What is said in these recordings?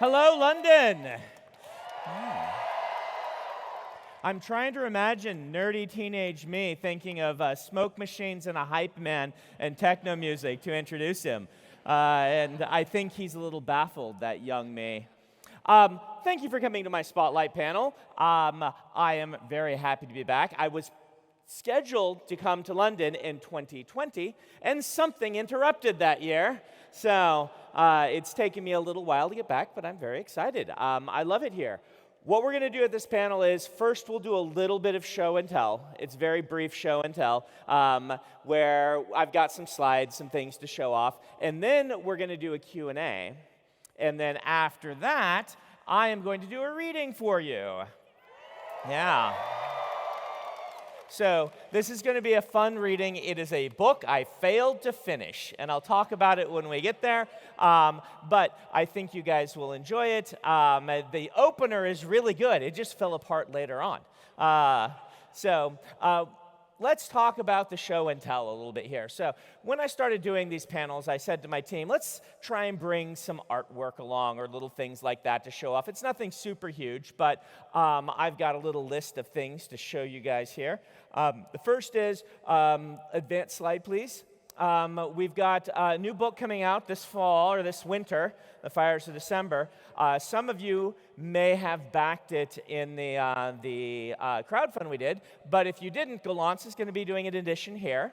Hello, London. I'm trying to imagine nerdy teenage me thinking of smoke machines and a hype man and techno music to introduce him. And I think he's a little baffled, that young me. Thank you for coming to my Spotlight panel. I am very happy to be back. I was scheduled to come to London in 2020, and something interrupted that year. So it's taken me a little while to get back, but I'm very excited. I love it here. What we're going to do at this panel is, first we'll do a little bit of show and tell. It's very brief show and tell, where I've got some slides, some things to show off. And then we're going to do a Q&A. And then after that, I am going to do a reading for you. Yeah. So this is going to be a fun reading. It is a book I failed to finish, and I'll talk about it when we get there. But I think you guys will enjoy it. The opener is really good. It just fell apart later on. Let's talk about the show and tell a little bit here. So when I started doing these panels, I said to my team, let's try and bring some artwork along or little things like that to show off. It's nothing super huge, but I've got a little list of things to show you guys here. The first is, advanced slide, please. We've got a new book coming out this fall or this winter, The Fires of December. Some of you may have backed it in the crowdfund we did, but if you didn't, Galance is going to be doing an edition here.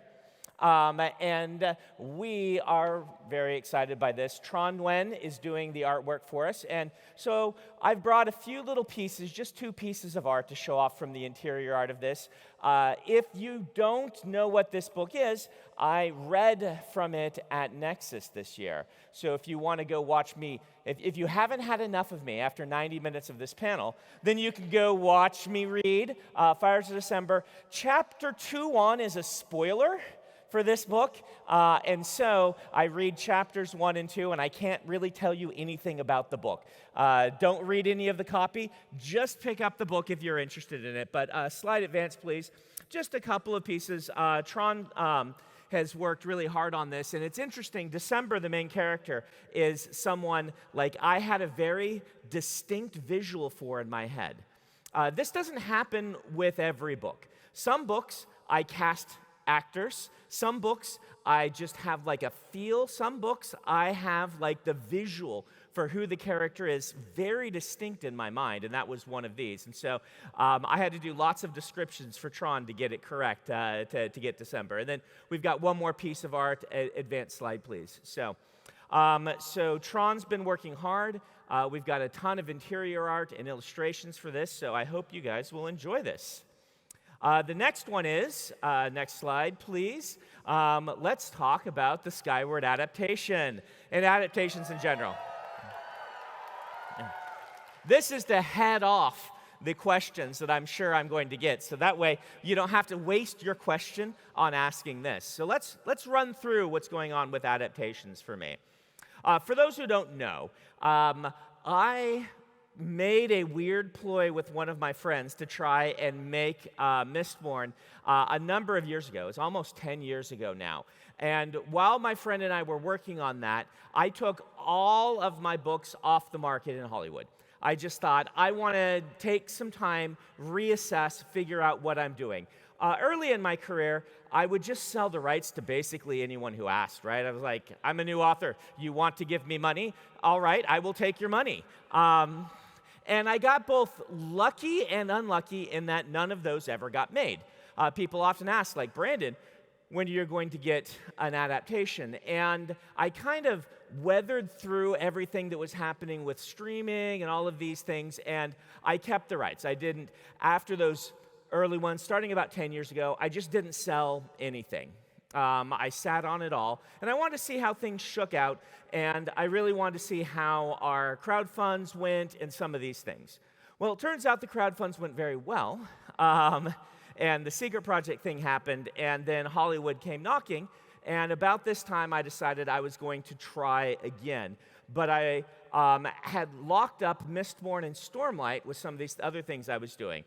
And we are very excited by this. Tron Nguyen is doing the artwork for us, and so I've brought a few little pieces, just 2 pieces of art to show off from the interior art of this. If you don't know what this book is, I read from it at Nexus this year. So if you want to go watch me, if you haven't had enough of me after 90 minutes of this panel, then you can go watch me read Fires of December. Chapter 2 on is a spoiler for this book, and so I read chapters 1 and 2, and I can't really tell you anything about the book. Don't read any of the copy. Just pick up the book if you're interested in it. But slide advance, please. Just a couple of pieces. Tron has worked really hard on this, and it's interesting. December, the main character, is someone like I had a very distinct visual for in my head. This doesn't happen with every book. Some books I cast actors. Some books I just have like a feel. Some books I have like the visual for who the character is very distinct in my mind, and that was one of these. And so I had to do lots of descriptions for Tron to get it correct, to get December. And then we've got one more piece of art. Advanced slide, please. So Tron's been working hard. We've got a ton of interior art and illustrations for this, so I hope you guys will enjoy this. The next one is, next slide, please. Let's talk about the Skyward adaptation and adaptations in general. This is to head off the questions that I'm sure I'm going to get, so that way you don't have to waste your question on asking this. So let's run through what's going on with adaptations for me. For those who don't know, I made a weird ploy with one of my friends to try and make Mistborn a number of years ago. It's almost 10 years ago now. And while my friend and I were working on that, I took all of my books off the market in Hollywood. I just thought, I want to take some time, reassess, figure out what I'm doing. Early in my career, I would just sell the rights to basically anyone who asked, right? I was like, I'm a new author. You want to give me money? All right, I will take your money. And I got both lucky and unlucky in that none of those ever got made. People often ask, like, Brandon, when you're going to get an adaptation? And I kind of weathered through everything that was happening with streaming and all of these things, and I kept the rights. I didn't, after those early ones, starting about 10 years ago, I just didn't sell anything. I sat on it all, and I wanted to see how things shook out, and I really wanted to see how our crowdfunds went and some of these things. Well, it turns out the crowdfunds went very well, and the secret project thing happened, and then Hollywood came knocking, and about this time I decided I was going to try again. But I had locked up Mistborn and Stormlight with some of these other things I was doing.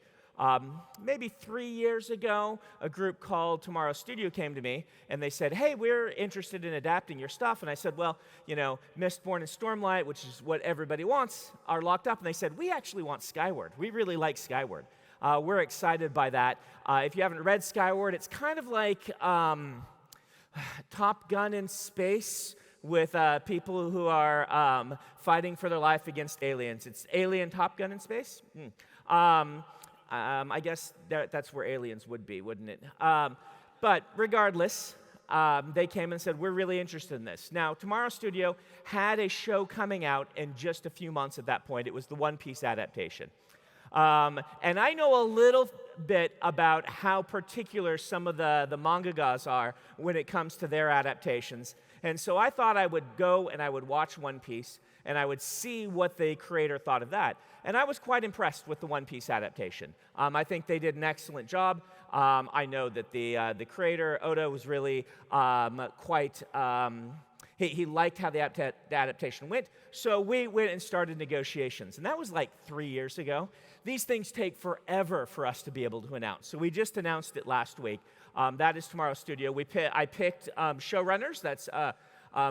Maybe 3 years ago, a group called Tomorrow Studio came to me, and they said, hey, we're interested in adapting your stuff. And I said, well, Mistborn and Stormlight, which is what everybody wants, are locked up. And they said, we actually want Skyward. We really like Skyward. We're excited by that. If you haven't read Skyward, it's kind of like Top Gun in space with people who are fighting for their life against aliens. It's Alien Top Gun in space? I guess that's where aliens would be, wouldn't it? But regardless, they came and said, we're really interested in this. Now, Tomorrow Studio had a show coming out in just a few months at that point. It was the One Piece adaptation. And I know a little bit about how particular some of the mangakas are when it comes to their adaptations. And so I thought I would go and I would watch One Piece, and I would see what the creator thought of that. And I was quite impressed with the One Piece adaptation. I think they did an excellent job. I know that the creator, Oda, was really quite... He liked how the adaptation went, so we went and started negotiations. And that was like 3 years ago. These things take forever for us to be able to announce. So we just announced it last week. That is Tomorrow Studio. I picked showrunners. That's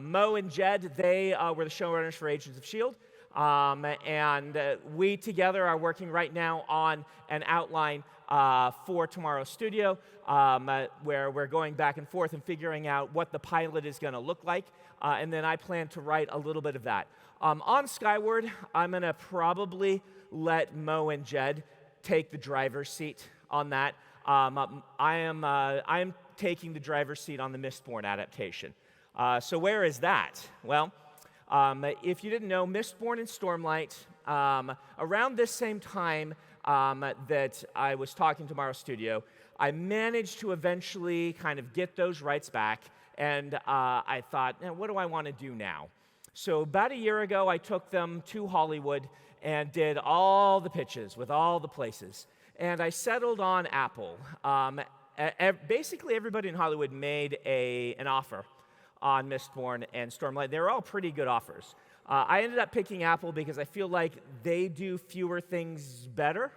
Mo and Jed. They were the showrunners for Agents of S.H.I.E.L.D. And we together are working right now on an outline for Tomorrow Studio, where we're going back and forth and figuring out what the pilot is going to look like. And then I plan to write a little bit of that. On Skyward, I'm going to probably let Mo and Jed take the driver's seat on that. I am taking the driver's seat on the Mistborn adaptation. So where is that? Well, if you didn't know, Mistborn and Stormlight, around this same time that I was talking to Tomorrow Studio, I managed to eventually kind of get those rights back, and I thought, what do I want to do now? So about a year ago, I took them to Hollywood and did all the pitches with all the places, and I settled on Apple. Basically, everybody in Hollywood made an offer on Mistborn and Stormlight. They were all pretty good offers. I ended up picking Apple because I feel like they do fewer things better.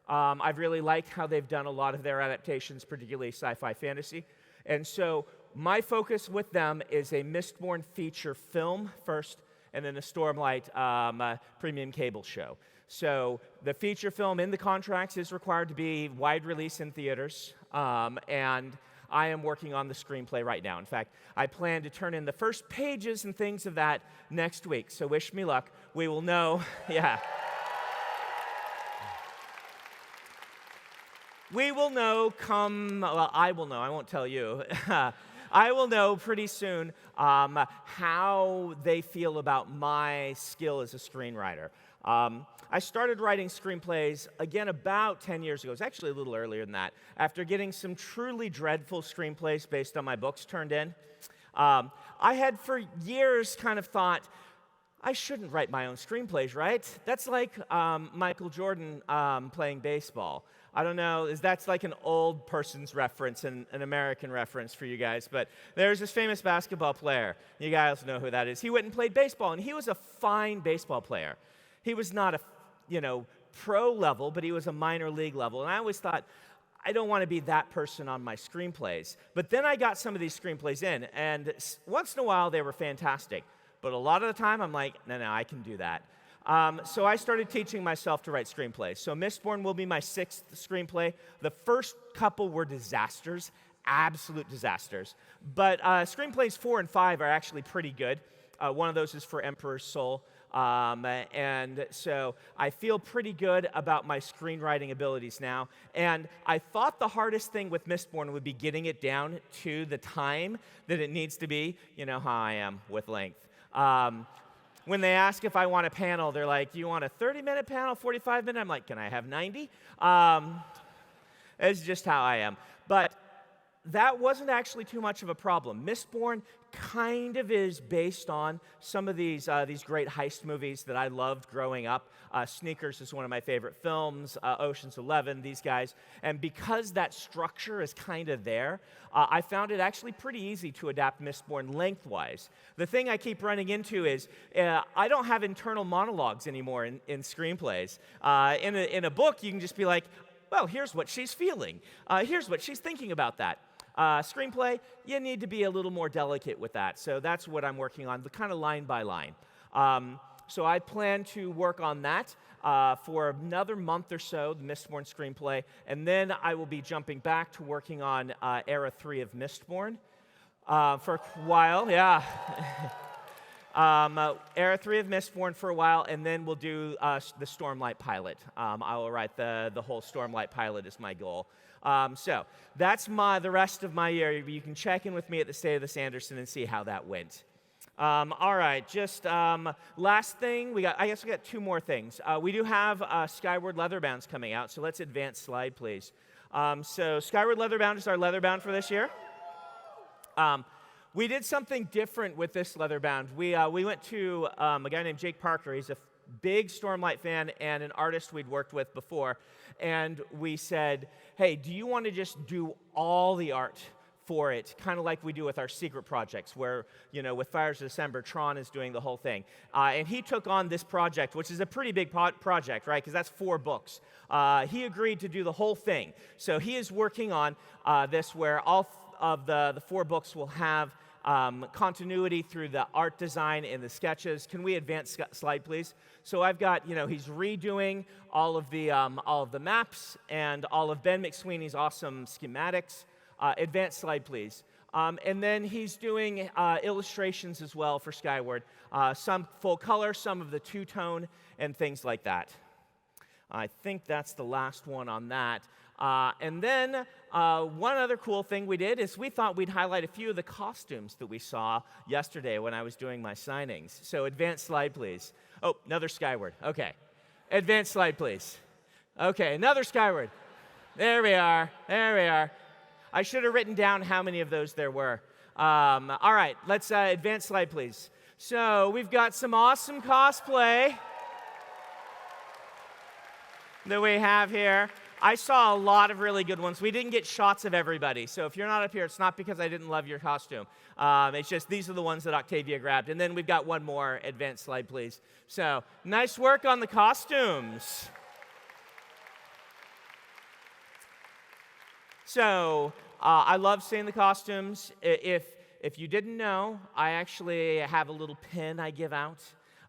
I've really liked how they've done a lot of their adaptations, particularly sci-fi fantasy. And so my focus with them is a Mistborn feature film first, and then a Stormlight premium cable show. So the feature film in the contracts is required to be wide release in theaters, and I am working on the screenplay right now. In fact, I plan to turn in the first pages and things of that next week, so wish me luck. We will know, yeah. We will know I will know, I won't tell you. I will know pretty soon how they feel about my skill as a screenwriter. I started writing screenplays, again, about 10 years ago. It was actually a little earlier than that. After getting some truly dreadful screenplays based on my books turned in, I had for years kind of thought, I shouldn't write my own screenplays, right? That's like Michael Jordan playing baseball. I don't know, that's like an old person's reference and an American reference for you guys, but there's this famous basketball player. You guys know who that is. He went and played baseball, and he was a fine baseball player. He was not a, pro level, but he was a minor league level, and I always thought, I don't want to be that person on my screenplays. But then I got some of these screenplays in, and once in a while they were fantastic, but a lot of the time I'm like, no, I can do that. So I started teaching myself to write screenplays. So Mistborn will be my 6th screenplay. The first couple were disasters, absolute disasters. But screenplays 4 and 5 are actually pretty good. One of those is for Emperor's Soul. And so I feel pretty good about my screenwriting abilities now. And I thought the hardest thing with Mistborn would be getting it down to the time that it needs to be. You know how I am with length. When they ask if I want a panel, they're like, do you want a 30-minute panel, 45-minute? I'm like, can I have 90? It's just how I am. But that wasn't actually too much of a problem. Mistborn kind of is based on some of these great heist movies that I loved growing up. Sneakers is one of my favorite films, Ocean's 11, these guys. And because that structure is kind of there, I found it actually pretty easy to adapt Mistborn lengthwise. The thing I keep running into is I don't have internal monologues anymore in screenplays. In a book, you can just be like, well, here's what she's feeling. Here's what she's thinking about that. Screenplay, you need to be a little more delicate with that. So that's what I'm working on, the kind of line by line. So I plan to work on that for another month or so, the Mistborn screenplay, and then I will be jumping back to working on Era 3 of Mistborn for a while, yeah. Era 3 of Mistborn for a while, and then we'll do the Stormlight pilot. I will write the whole Stormlight pilot is my goal. So that's the rest of my year. You can check in with me at the State of the Sanderson and see how that went. All right, just last thing, I guess we got two more things. We do have Skyward Leatherbounds coming out, so let's advance slide, please. So Skyward Leatherbound is our Leatherbound for this year. We did something different with this Leatherbound. We went to a guy named Jake Parker. He's a big Stormlight fan and an artist we'd worked with before, and we said, hey, do you want to just do all the art for it, kind of like we do with our secret projects, where, with Fires of December, Tron is doing the whole thing. And he took on this project, which is a pretty big project, right, because that's 4 books. He agreed to do the whole thing. So he is working on this, where all of the 4 books will have continuity through the art design and the sketches. Can we advance slide, please? So I've got, he's redoing all of the maps and all of Ben McSweeney's awesome schematics. Advance slide, please. And then he's doing illustrations as well for Skyward. Some full color, some of the two-tone, and things like that. I think that's the last one on that. And then one other cool thing we did is we thought we'd highlight a few of the costumes that we saw yesterday when I was doing my signings. So advance slide, please. Oh, another Skyward. Okay. Advance slide, please. Okay, another Skyward. There we are. There we are. I should have written down how many of those there were. All right, let's advance slide, please. So we've got some awesome cosplay that we have here. I saw a lot of really good ones. We didn't get shots of everybody, so if you're not up here, it's not because I didn't love your costume. It's just these are the ones that Octavia grabbed. And then we've got one more. Advance slide, please. So nice work on the costumes. So I love seeing the costumes. If you didn't know, I actually have a little pin I give out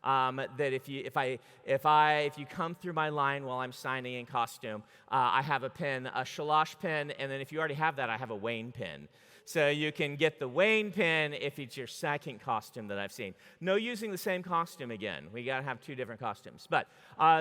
that if you come through my line while I'm signing in costume, I have a pin, a Shalosh pin, and then if you already have that, I have a Wayne pin. So you can get the Wayne pin if it's your second costume that I've seen. No using the same costume again. We got to have 2 different costumes. But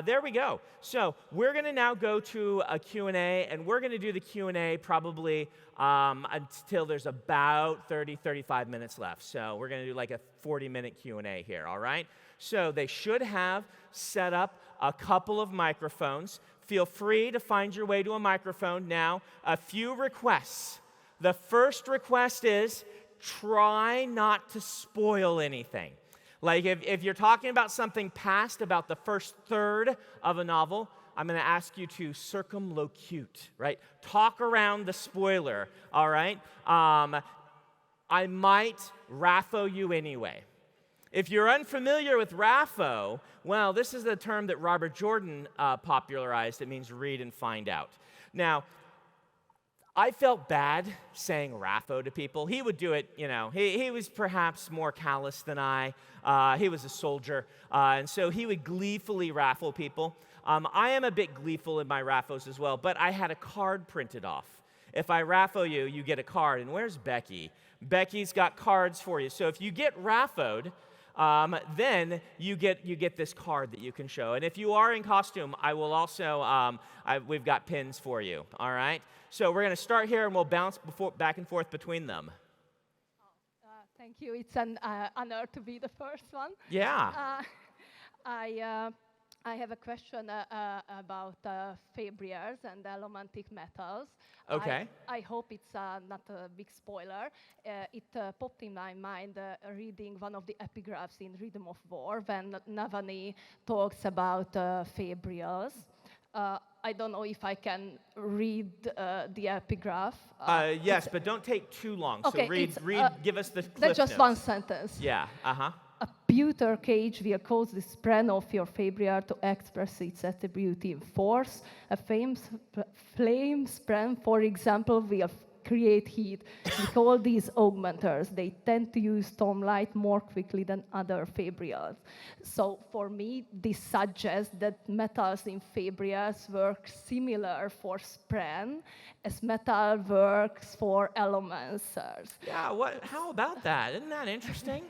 there we go. So we're going to now go to a Q&A, and we're going to do the Q&A probably until there's about 30, 35 minutes left. So we're going to do like a 40-minute Q&A here, all right? So they should have set up a couple of microphones. Feel free to find your way to a microphone now. A few requests. The first request is try not to spoil anything. Like if you're talking about something past about the first third of a novel, I'm going to ask you to circumlocute, right? Talk around the spoiler, all right? I might raffo you anyway. If you're unfamiliar with raffo, well, this is a term that Robert Jordan popularized. It means read and find out. Now, I felt bad saying raffo to people. He would do it, he was perhaps more callous than I. He was a soldier, and so he would gleefully raffle people. I am a bit gleeful in my raffos as well, but I had a card printed off. If I raffo you, you get a card. And where's Becky? Becky's got cards for you. So if you get raffoed, then you get this card that you can show. And if you are in costume, I will also, we've got pins for you, all right? So we're going to start here, and we'll bounce back and forth between them. Thank you. It's an honor to be the first one. Yeah. I have a question about fabriers and aromatic metals. Okay. I hope it's not a big spoiler. It popped in my mind reading one of the epigraphs in Rhythm of War when Navani talks about fabrials. I don't know if I can read the epigraph. Yes, but don't take too long. Okay, so read. Give us the cliff that's just notes. one sentence. Yeah. Uh-huh. A pewter cage will cause the spren of your Fabrial to express its attribute in force. A flame spren, for example, will create heat. With all these augmenters, they tend to use stormlight more quickly than other Fabrials. So for me, this suggests that metals in Fabrials work similar for spren as metal works for elementals. Yeah, how about that? Isn't that interesting?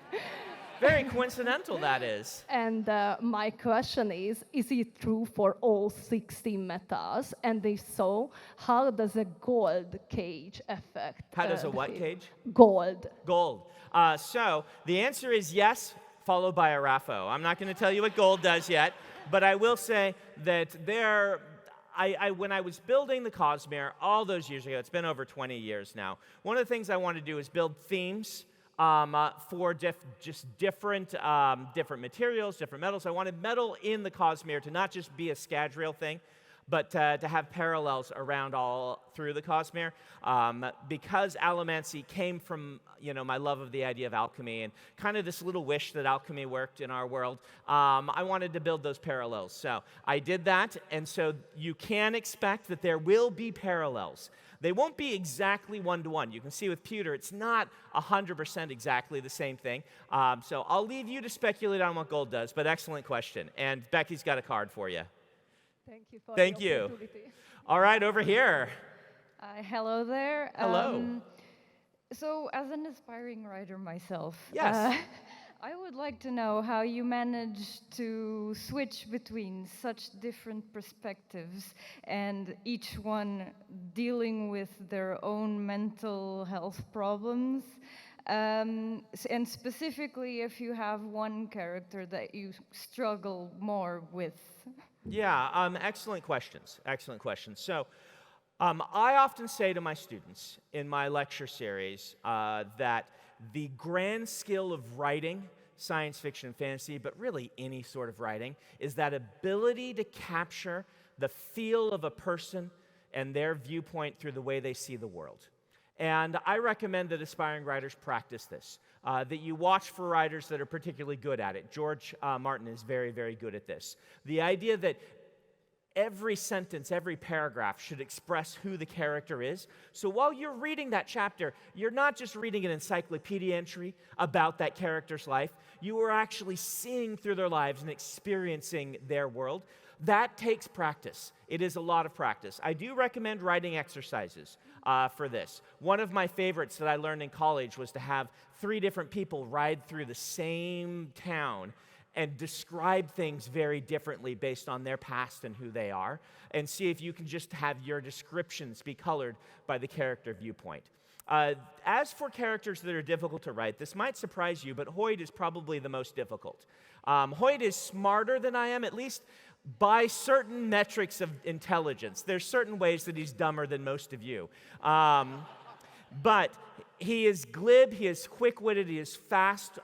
Very coincidental, that is. And my question is it true for all 16 metals? And if so, how does a gold cage affect? How does a what cage? Gold. Gold. So the answer is yes, followed by a RAFO. I'm not going to tell you what gold does yet, but I will say that when I was building the Cosmere all those years ago, it's been over 20 years now, one of the things I wanted to do is build themes for just different materials, different metals. I wanted metal in the Cosmere to not just be a Scadrial thing, but to have parallels around all through the Cosmere. Because allomancy came from my love of the idea of alchemy and kind of this little wish that alchemy worked in our world, I wanted to build those parallels. So I did that, and so you can expect that there will be parallels. They won't be exactly one-to-one. You can see with pewter, it's not 100% exactly the same thing. So I'll leave you to speculate on what gold does, but excellent question. And Becky's got a card for you. Thank you for Thank the you. opportunity. All right, over here. Hello there. Hello. So, as an aspiring writer myself, Yes. I would like to know how you manage to switch between such different perspectives and each one dealing with their own mental health problems. And specifically, if you have one character that you struggle more with. Yeah, excellent questions. Excellent questions. So I often say to my students in my lecture series that the grand skill of writing, science fiction and fantasy, but really any sort of writing, is that ability to capture the feel of a person and their viewpoint through the way they see the world. And I recommend that aspiring writers practice this, that you watch for writers that are particularly good at it. George Martin is very, very good at this. The idea that every sentence, every paragraph should express who the character is. So while you're reading that chapter, you're not just reading an encyclopedia entry about that character's life. You are actually seeing through their lives and experiencing their world. That takes practice. It is a lot of practice. I do recommend writing exercises for this. One of my favorites that I learned in college was to have 3 different people ride through the same town and describe things very differently based on their past and who they are, and see if you can just have your descriptions be colored by the character viewpoint. As for characters that are difficult to write, this might surprise you, but Hoyd is probably the most difficult. Hoyd is smarter than I am, at least by certain metrics of intelligence. There's certain ways that he's dumber than most of you. But he is glib, he is quick-witted, he is fast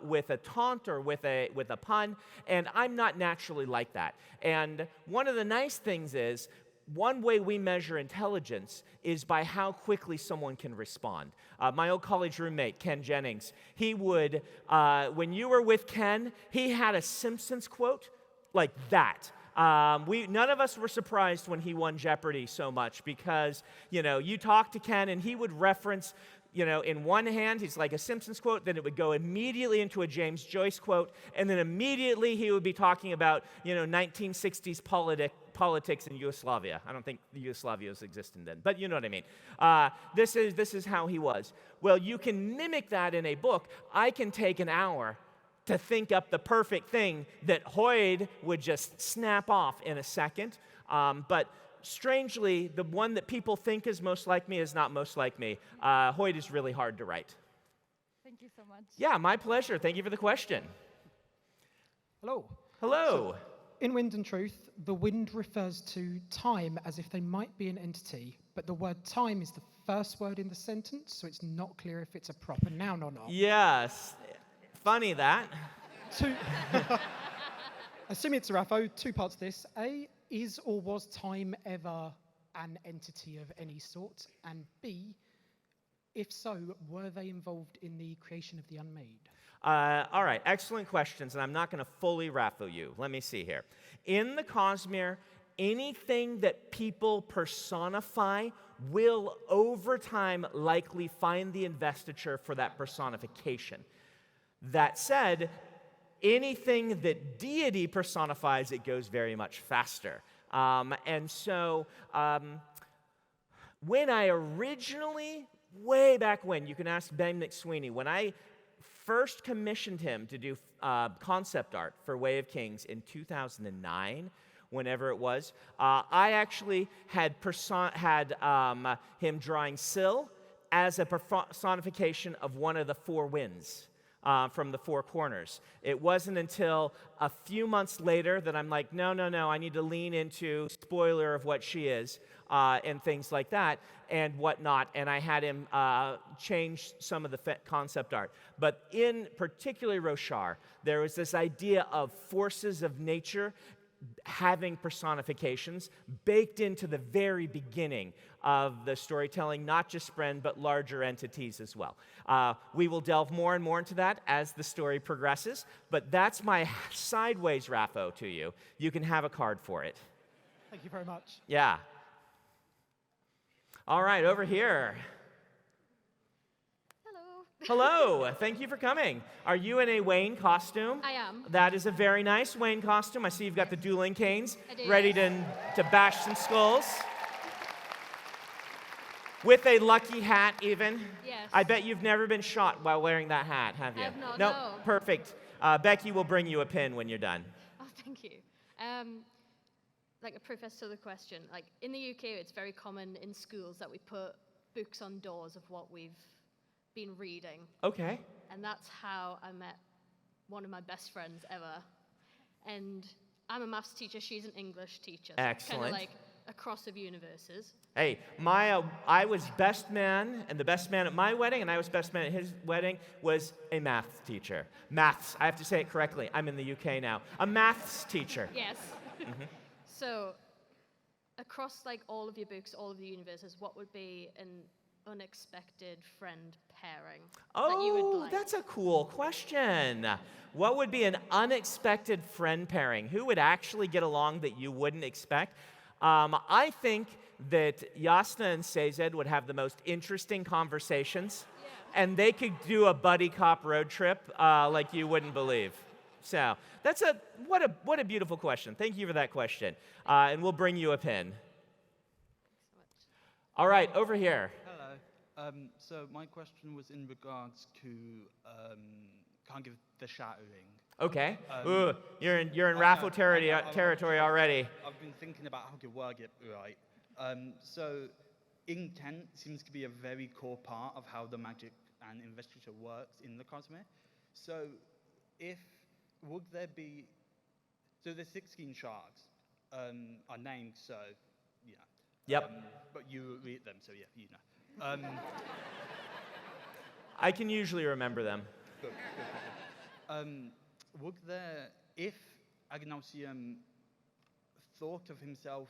with a taunt or with a pun, and I'm not naturally like that. And one of the nice things is, one way we measure intelligence is by how quickly someone can respond. My old college roommate, Ken Jennings, he would, when you were with Ken, he had a Simpsons quote like that. None of us were surprised when he won Jeopardy so much because, you talk to Ken and he would reference, in one hand, he's like a Simpsons quote, then it would go immediately into a James Joyce quote, and then immediately he would be talking about, 1960s politics in Yugoslavia. I don't think Yugoslavia was existing then, but you know what I mean. This is how he was. Well, you can mimic that in a book. I can take an hour to think up the perfect thing that Hoyd would just snap off in a second. But strangely, the one that people think is most like me is not most like me. Hoyd is really hard to write. Thank you so much. Yeah, my pleasure. Thank you for the question. Hello. Hello. So, in Wind and Truth, the wind refers to time as if they might be an entity, but the word time is the first word in the sentence, so it's not clear if it's a proper noun or not. Yes. Funny that. Assuming it's a RAFO, 2 parts to this. A, is or was time ever an entity of any sort? And B, if so, were they involved in the creation of the Unmade? All right, excellent questions, and I'm not going to fully raffle you. Let me see here. In the Cosmere, anything that people personify will, over time, likely find the investiture for that personification. That said, anything that deity personifies, it goes very much faster. And so, when I originally, way back when, you can ask Ben McSweeney, when I first commissioned him to do concept art for Way of Kings in 2009, whenever it was, I actually had him drawing Syl as a personification of one of the four winds from the four corners. It wasn't until a few months later that I'm like, no, I need to lean into spoiler of what she is and things like that and whatnot, and I had him change some of the concept art. But in particularly Roshar, there was this idea of forces of nature having personifications baked into the very beginning of the storytelling, not just Spren, but larger entities as well. We will delve more and more into that as the story progresses, but that's my sideways raffo to you. You can have a card for it. Thank you very much. Yeah. All right, over here. Hello, thank you for coming. Are you in a Wayne costume? I am. That is a very nice Wayne costume. I see you've got the dueling canes I do, ready yes. to bash some skulls. With a lucky hat, even. Yes. I bet you've never been shot while wearing that hat, have you? I have not, Nope, no. perfect. Becky will bring you a pin when you're done. Oh, thank you. Like a preface to the question, like in the UK, it's very common in schools that we put books on doors of what we've been reading. Okay. And that's how I met one of my best friends ever. And I'm a maths teacher, she's an English teacher. So Excellent. Kind of like a cross of universes. Hey, I was best man, and the best man at my wedding, and I was best man at his wedding, was a math teacher. Maths, I have to say it correctly. I'm in the UK now. A maths teacher. Yes. So, across like all of your books, all of the universes, what would be an unexpected friend pairing that you would like? That's a cool question. What would be an unexpected friend pairing? Who would actually get along that you wouldn't expect? I think that Jasna and Sazed would have the most interesting conversations, and they could do a buddy cop road trip like you wouldn't believe. So that's what a beautiful question. Thank you for that question, and we'll bring you a pin. All right, over here. Hello. So my question was in regards to kind of the shattering. Okay. Ooh, you're in raffle territory already. I've been thinking about how to word it right. So intent seems to be a very core part of how the magic and investiture works in the Cosmere. So would there be, so the 16 shards are named, so yeah. Yep. But you read them, so yeah, you know. I can usually remember them. Good. Would there, if Agnosium thought of himself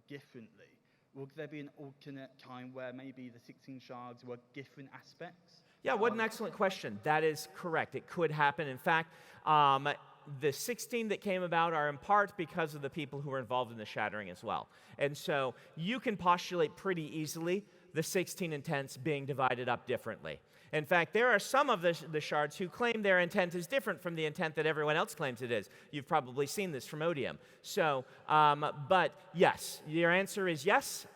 differently, would there be an alternate time where maybe the 16 shards were different aspects? Yeah, what an excellent question. That is correct. It could happen. In fact, the 16 that came about are in part because of the people who were involved in the shattering as well. And so you can postulate pretty easily the 16 intents being divided up differently. In fact, there are some of the shards who claim their intent is different from the intent that everyone else claims it is. You've probably seen this from Odium. So, but yes, your answer is yes.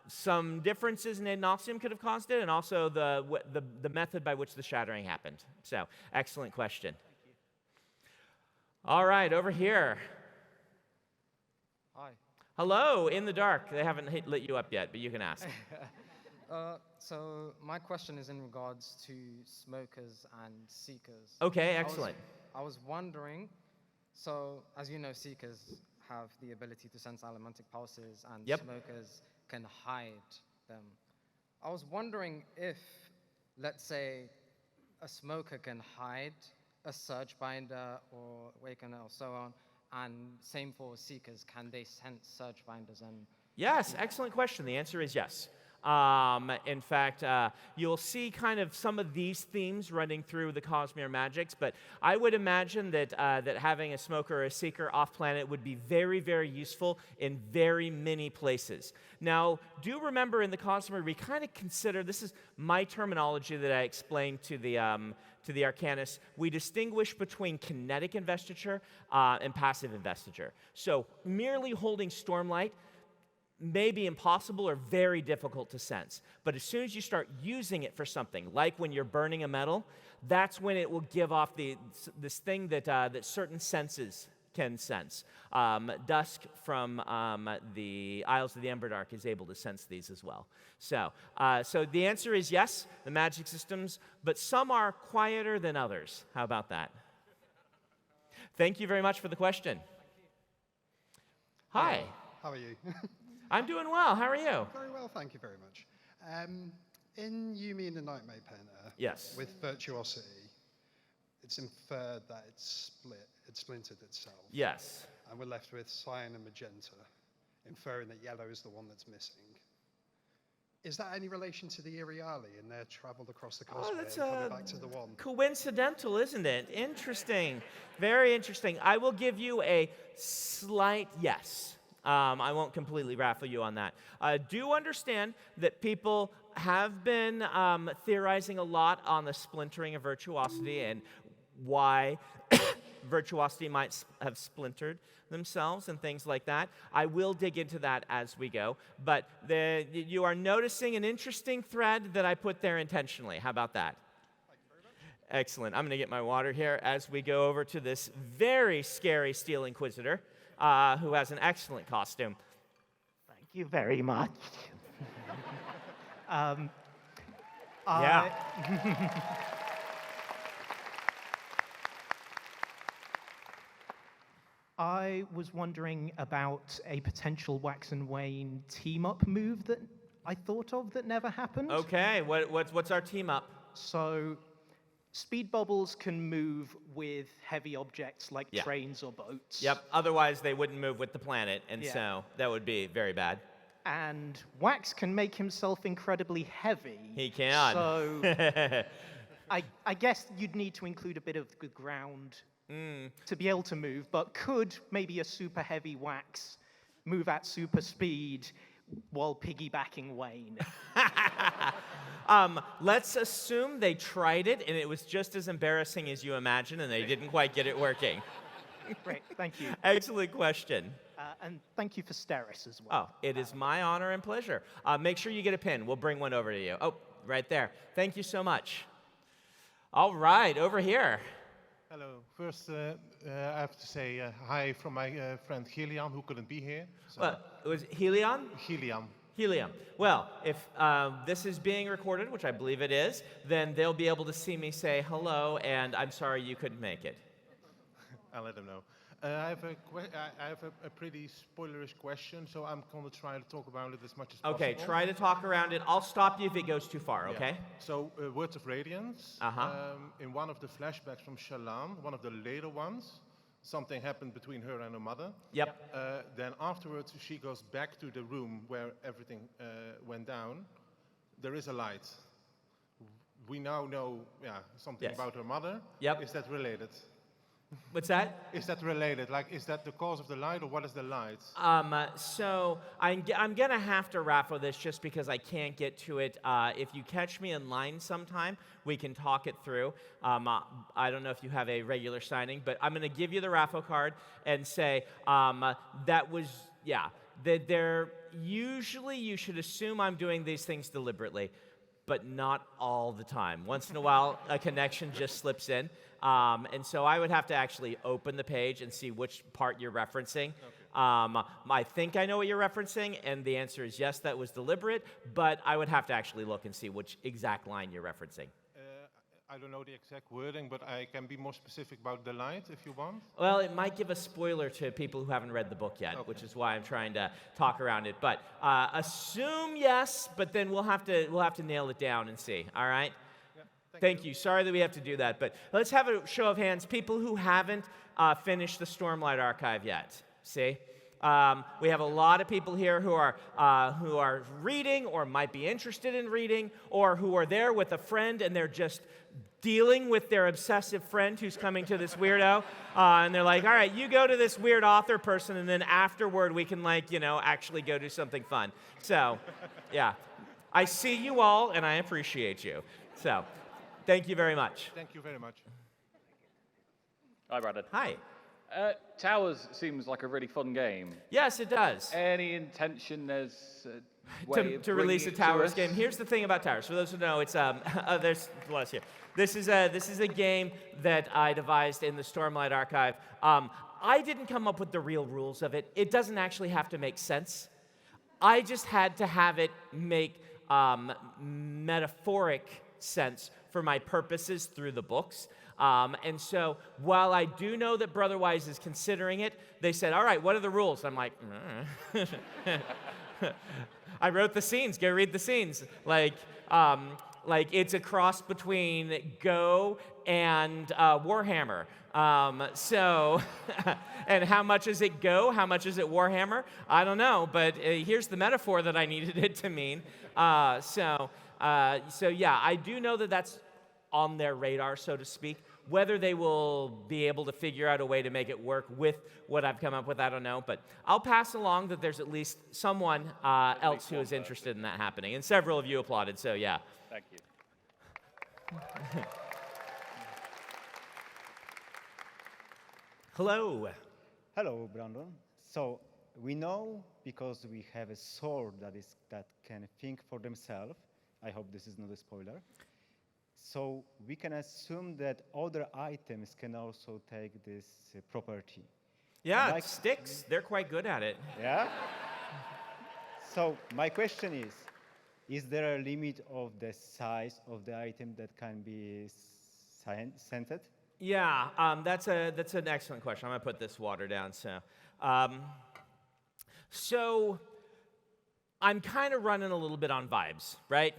Some differences in Agnosium could have caused it, and also the method by which the shattering happened. So, excellent question. Thank you. All right, over here. Hi. Hello, in the dark. They haven't lit you up yet, but you can ask. So my question is in regards to smokers and seekers. Okay, excellent. I was wondering, so as you know, seekers have the ability to sense allomantic pulses, and smokers can hide them. I was wondering if, let's say, a smoker can hide a surge binder or awakener or so on, and same for seekers, can they sense surge binders? And Yes, excellent question. The answer is yes. In fact, you'll see kind of some of these themes running through the Cosmere magics, but I would imagine that, that having a smoker or a seeker off-planet would be very, very useful in very many places. Now, do remember in the Cosmere, we kind of consider, this is my terminology that I explained to the Arcanist, we distinguish between kinetic investiture and passive investiture. So merely holding Stormlight may be impossible or very difficult to sense. But as soon as you start using it for something, like when you're burning a metal, that's when it will give off this thing that, that certain senses can sense. Dusk from the Isles of the Emberdark is able to sense these as well. So, so the answer is yes, the magic systems, but some are quieter than others. How about that? Thank you very much for the question. Hi. How are you? I'm doing well. How are you? Very well, thank you very much. In Yumi and the Nightmare Painter, Yes. with Virtuosity, it's inferred that it's splintered itself. Yes. And we're left with cyan and magenta, inferring that yellow is the one that's missing. Is that any relation to the Iriali and their travel across the Cosmere and coming back to the one? Coincidental, isn't it? Interesting. Very interesting. I will give you a slight yes. I won't completely raffle you on that. Do understand that people have been theorizing a lot on the splintering of Virtuosity and why Virtuosity might have splintered themselves and things like that. I will dig into that as we go. But you are noticing an interesting thread that I put there intentionally. How about that? Thank you very much. Excellent. I'm going to get my water here as we go over to this very scary Steel Inquisitor, who has an excellent costume. Thank you very much. Yeah. I was wondering about a potential Wax and Wane team-up move that I thought of that never happened. Okay, what's our team up? So, speed bubbles can move with heavy objects like trains or boats. Yep, otherwise they wouldn't move with the planet, and Yeah. so that would be very bad. And Wax can make himself incredibly heavy. He can. So, I guess you'd need to include a bit of the ground to be able to move, but could maybe a super heavy Wax move at super speed while piggybacking Wayne? Let's assume they tried it and it was just as embarrassing as you imagine and they didn't quite get it working. Great, thank you. Excellent question. And thank you for Steris as well. Oh, it is my honor and pleasure. Make sure you get a pin. We'll bring one over to you. Oh, right there. Thank you so much. All right, over here. Hello. First, I have to say hi from my friend Helion, who couldn't be here. So It was Helion? Helion. Helium. Well, if this is being recorded, which I believe it is, then they'll be able to see me say hello, and I'm sorry you couldn't make it. I'll let them know. I have a pretty spoilerish question, so I'm going to try to talk about it as much as possible. Okay, try to talk around it. I'll stop you if it goes too far, okay? Yeah. So, Words of Radiance, in one of the flashbacks from Shallan, one of the later ones, something happened between her and her mother. Yep. Then afterwards, she goes back to the room where everything went down. There is a light. We now know something about her mother. Yep. Is that related? What's that? Is that related? Like, is that the cause of the light, or what is the light? So I'm going to have to raffle this just because I can't get to it. If you catch me in line sometime, we can talk it through. I don't know if you have a regular signing, but I'm going to give you the raffle card and say that was, that they're usually, you should assume I'm doing these things deliberately, but not all the time. Once in a while, a connection just slips in. And so I would have to actually open the page and see which part you're referencing. Okay. I think I know what you're referencing, and the answer is yes, that was deliberate, but I would have to actually look and see which exact line you're referencing. I don't know the exact wording, but I can be more specific about the light if you want. Well, it might give a spoiler to people who haven't read the book yet, which is why I'm trying to talk around it. But assume yes, but then we'll have to nail it down and see. All right? Thank you. Sorry that we have to do that, but let's have a show of hands. People who haven't finished the Stormlight Archive yet. See? We have a lot of people here who are reading or might be interested in reading, or who are there with a friend and they're just dealing with their obsessive friend who's coming to this weirdo, and they're like, all right, you go to this weird author person, and then afterward we can, like, actually go do something fun. So, yeah, I see you all, and I appreciate you. So, thank you very much. Thank you very much. Hi, Brandon. Hi. Towers seems like a really fun game. Yes, it does. Any intention there's a way To release a Towers game. Here's the thing about Towers. For those who know, it's there's bless you. This is a game that I devised in the Stormlight Archive. I didn't come up with the real rules of it. It doesn't actually have to make sense. I just had to have it make metaphoric sense for my purposes through the books. And so while I do know that Brotherwise is considering it, they said, all right, what are the rules? I'm like, I wrote the scenes, go read the scenes. Like it's a cross between Go and Warhammer. So, and how much is it Go? How much is it Warhammer? I don't know, but here's the metaphor that I needed it to mean. So yeah, I do know that that's on their radar, so to speak. Whether they will be able to figure out a way to make it work with what I've come up with, I don't know. But I'll pass along that there's at least someone else who is interested in that happening. And several of you applauded, so yeah. Thank you. Hello. Hello, Brandon. So we know because we have a sword that can think for themselves. I hope this is not a spoiler. So we can assume that other items can also take this property. Yeah, like sticks. They're quite good at it. Yeah? So my question is there a limit of the size of the item that can be scented? Yeah, that's an excellent question. I'm going to put this water down. So I'm kind of running a little bit on vibes, right?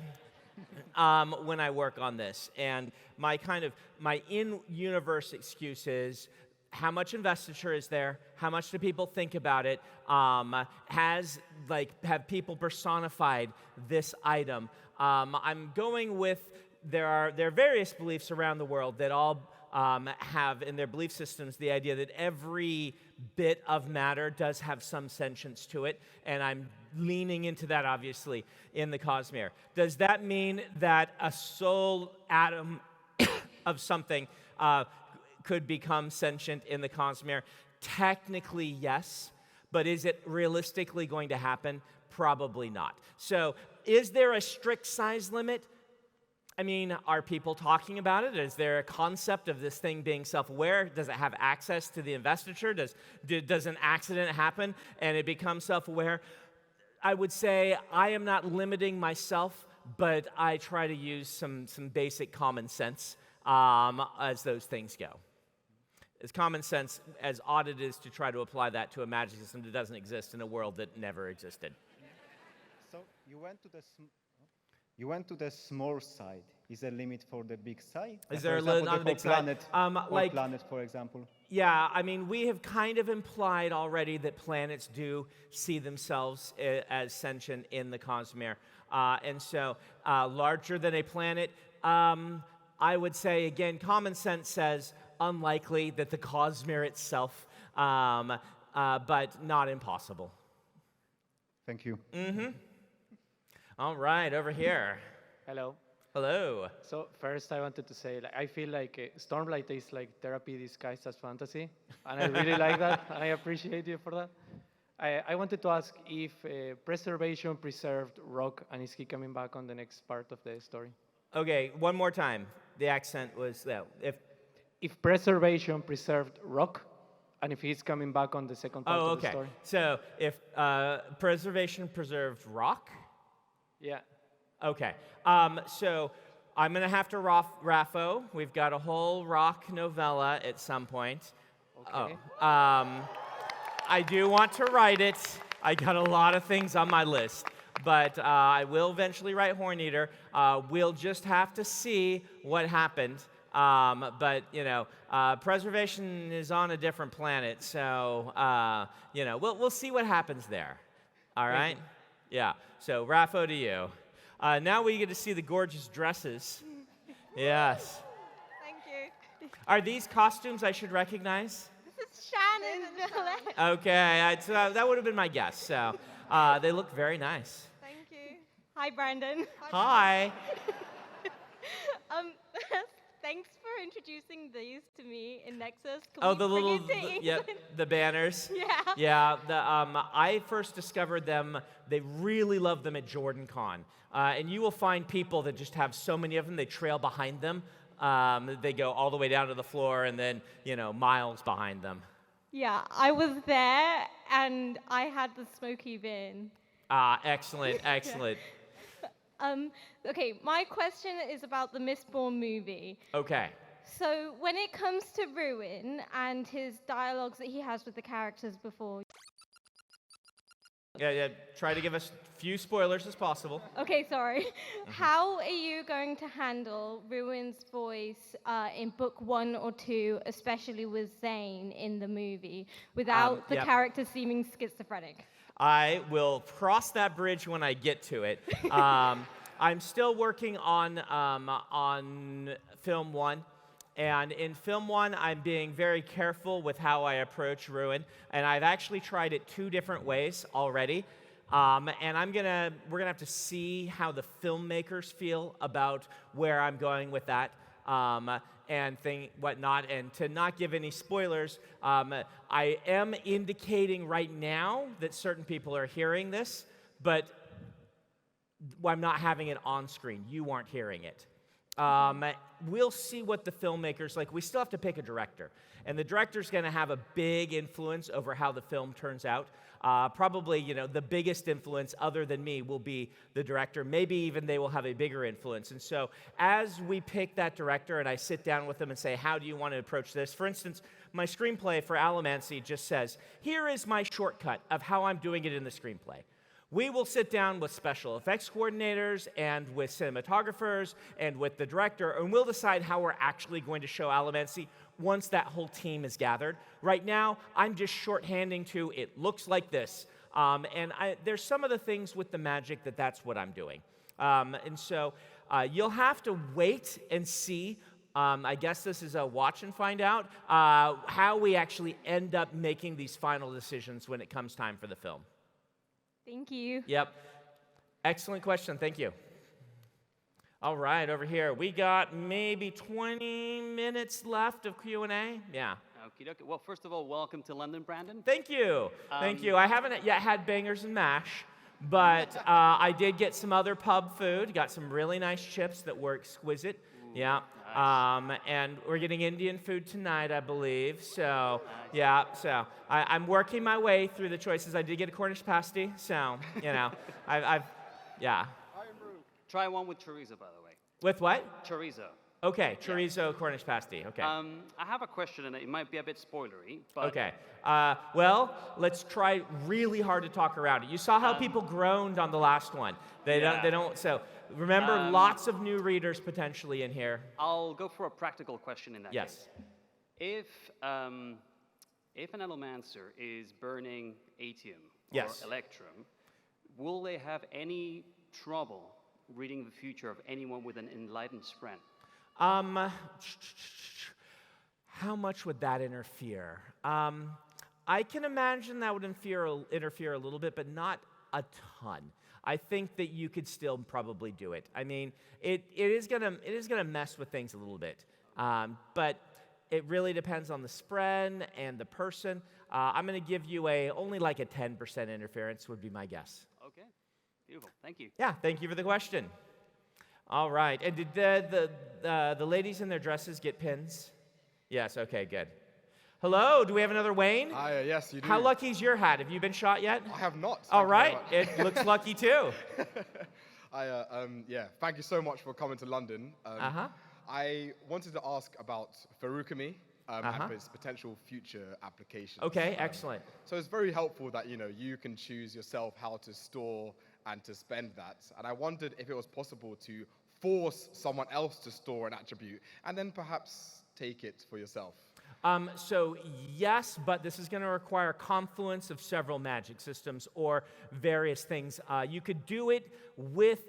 When I work on this, and my in-universe excuse is how much investiture is there? How much do people think about it? Have people personified this item? I'm going with there are various beliefs around the world that all have in their belief systems the idea that every bit of matter does have some sentience to it, and I'm leaning into that, obviously, in the Cosmere. Does that mean that a soul atom of something could become sentient in the Cosmere? Technically, yes, but is it realistically going to happen? Probably not. So, is there a strict size limit? I mean, are people talking about it? Is there a concept of this thing being self-aware? Does it have access to the investiture? Does an accident happen and it becomes self-aware? I would say I am not limiting myself, but I try to use some basic common sense as those things go. As common sense, as odd it is to try to apply that to a magic system that doesn't exist in a world that never existed. So you went to the small side. Is there a limit for the big side? Is there a limit on the big side? Planet, for example. Yeah, I mean, we have kind of implied already that planets do see themselves as sentient in the Cosmere. And so, larger than a planet, I would say, again, common sense says unlikely that the Cosmere itself, but not impossible. Thank you. Mm-hmm. All right, over here. Hello. Hello. So first I wanted to say, I feel like Stormlight is like therapy disguised as fantasy, and I really like that, and I appreciate you for that. I wanted to ask if Preservation preserved rock, and is he coming back on the next part of the story? Okay, one more time. The accent was that. If Preservation preserved rock, and if he's coming back on the second part of the story. So if Preservation preserved rock? Yeah. Okay. So I'm going to have to Raffo. We've got a whole rock novella at some point. Okay. I do want to write it. I got a lot of things on my list. But I will eventually write Horn Eater. We'll just have to see what happened. But, preservation is on a different planet, so, we'll see what happens there. All right? Yeah. So, Raffo, to you. Now we get to see the gorgeous dresses. Yes. Thank you. Are these costumes I should recognize? This is Shannon. Okay, that would have been my guess. So, they look very nice. Thank you. Hi, Brandon. Hi. Thanks for introducing these to me in Nexus. The little, the banners. Yeah. Yeah, I first discovered them. They really love them at Jordan Con. And you will find people that just have so many of them, they trail behind them. They go all the way down to the floor and then, miles behind them. Yeah, I was there and I had the smoky bin. Excellent, excellent. Okay, my question is about the Mistborn movie. Okay. So when it comes to Ruin and his dialogues that he has with the characters before. Yeah, try to give us few spoilers as possible. Okay, sorry. How are you going to handle Ruin's voice in book 1 or 2, especially with Zane in the movie, without the character seeming schizophrenic? I will cross that bridge when I get to it. I'm still working on film 1. And in film 1, I'm being very careful with how I approach Ruin, and I've actually tried it 2 different ways already. And we're gonna have to see how the filmmakers feel about where I'm going with that, and whatnot. And to not give any spoilers, I am indicating right now that certain people are hearing this, but I'm not having it on screen. You aren't hearing it. We'll see what the filmmakers like. We still have to pick a director, and the director's going to have a big influence over how the film turns out. Probably, the biggest influence other than me will be the director. Maybe even they will have a bigger influence. And so as we pick that director and I sit down with them and say, how do you want to approach this? For instance, my screenplay for Allomancy just says, here is my shortcut of how I'm doing it in the screenplay. We will sit down with special effects coordinators and with cinematographers and with the director, and we'll decide how we're actually going to show Allomancy once that whole team is gathered. Right now, I'm just shorthanding to, it looks like this. There's some of the things with the magic that's what I'm doing. And so you'll have to wait and see. I guess this is a watch and find out how we actually end up making these final decisions when it comes time for the film. Thank you. Yep. Excellent question. Thank you. All right, over here. We got maybe 20 minutes left of Q&A. Yeah. Okie dokie. Well, first of all, welcome to London, Brandon. Thank you. Thank you. I haven't yet had bangers and mash, but I did get some other pub food. Got some really nice chips that were exquisite. Ooh, yeah. Nice. And we're getting Indian food tonight, I believe. So, nice. Yeah. So I'm working my way through the choices. I did get a Cornish pasty, so I've yeah. Try one with chorizo, by the way. With what? Chorizo. Okay, chorizo, Cornish pasty. Okay. I have a question, and it might be a bit spoilery, but... Okay. Well, let's try really hard to talk around it. You saw how people groaned on the last one. They don't. So remember, lots of new readers potentially in here. I'll go for a practical question in that case. Yes. If an Allomancer is burning Atium yes. or Electrum, will they have any trouble reading the future of anyone with an Enlighted Spren? How much would that interfere? I can imagine that would interfere a little bit, but not a ton. I think that you could still probably do it. I mean, it is gonna mess with things a little bit, but it really depends on the Spren and the person. I'm gonna give you only like a 10% interference would be my guess. Okay, beautiful. Thank you. Yeah, thank you for the question. All right, and did the ladies in their dresses get pins? Yes, okay, good. Hello, do we have another Wayne? Hi, yes, you do. How lucky is your hat? Have you been shot yet? I have not. All right, it looks lucky too. Thank you so much for coming to London. I wanted to ask about Feruchemy and its potential future applications. Okay, excellent. So it's very helpful that you can choose yourself how to store and to spend that. And I wondered if it was possible to force someone else to store an attribute and then perhaps take it for yourself? So yes, but this is going to require a confluence of several magic systems or various things. You could do it with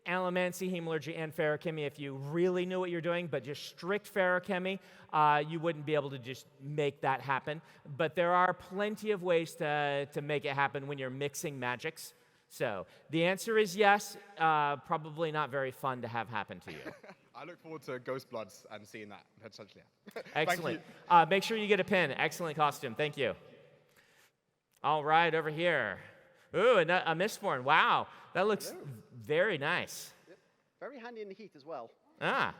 Allomancy, Hemalurgy, and Feruchemy if you really knew what you're doing, but just strict Feruchemy, you wouldn't be able to just make that happen. But there are plenty of ways to make it happen when you're mixing magics. So the answer is yes, probably not very fun to have happen to you. I look forward to Ghost Bloods and seeing that, essentially. Excellent. Make sure you get a pin. Excellent costume. Thank you. All right, over here. Ooh, a Mistborn. Wow, that looks very nice. Yep. Very handy in the heat as well. Ah.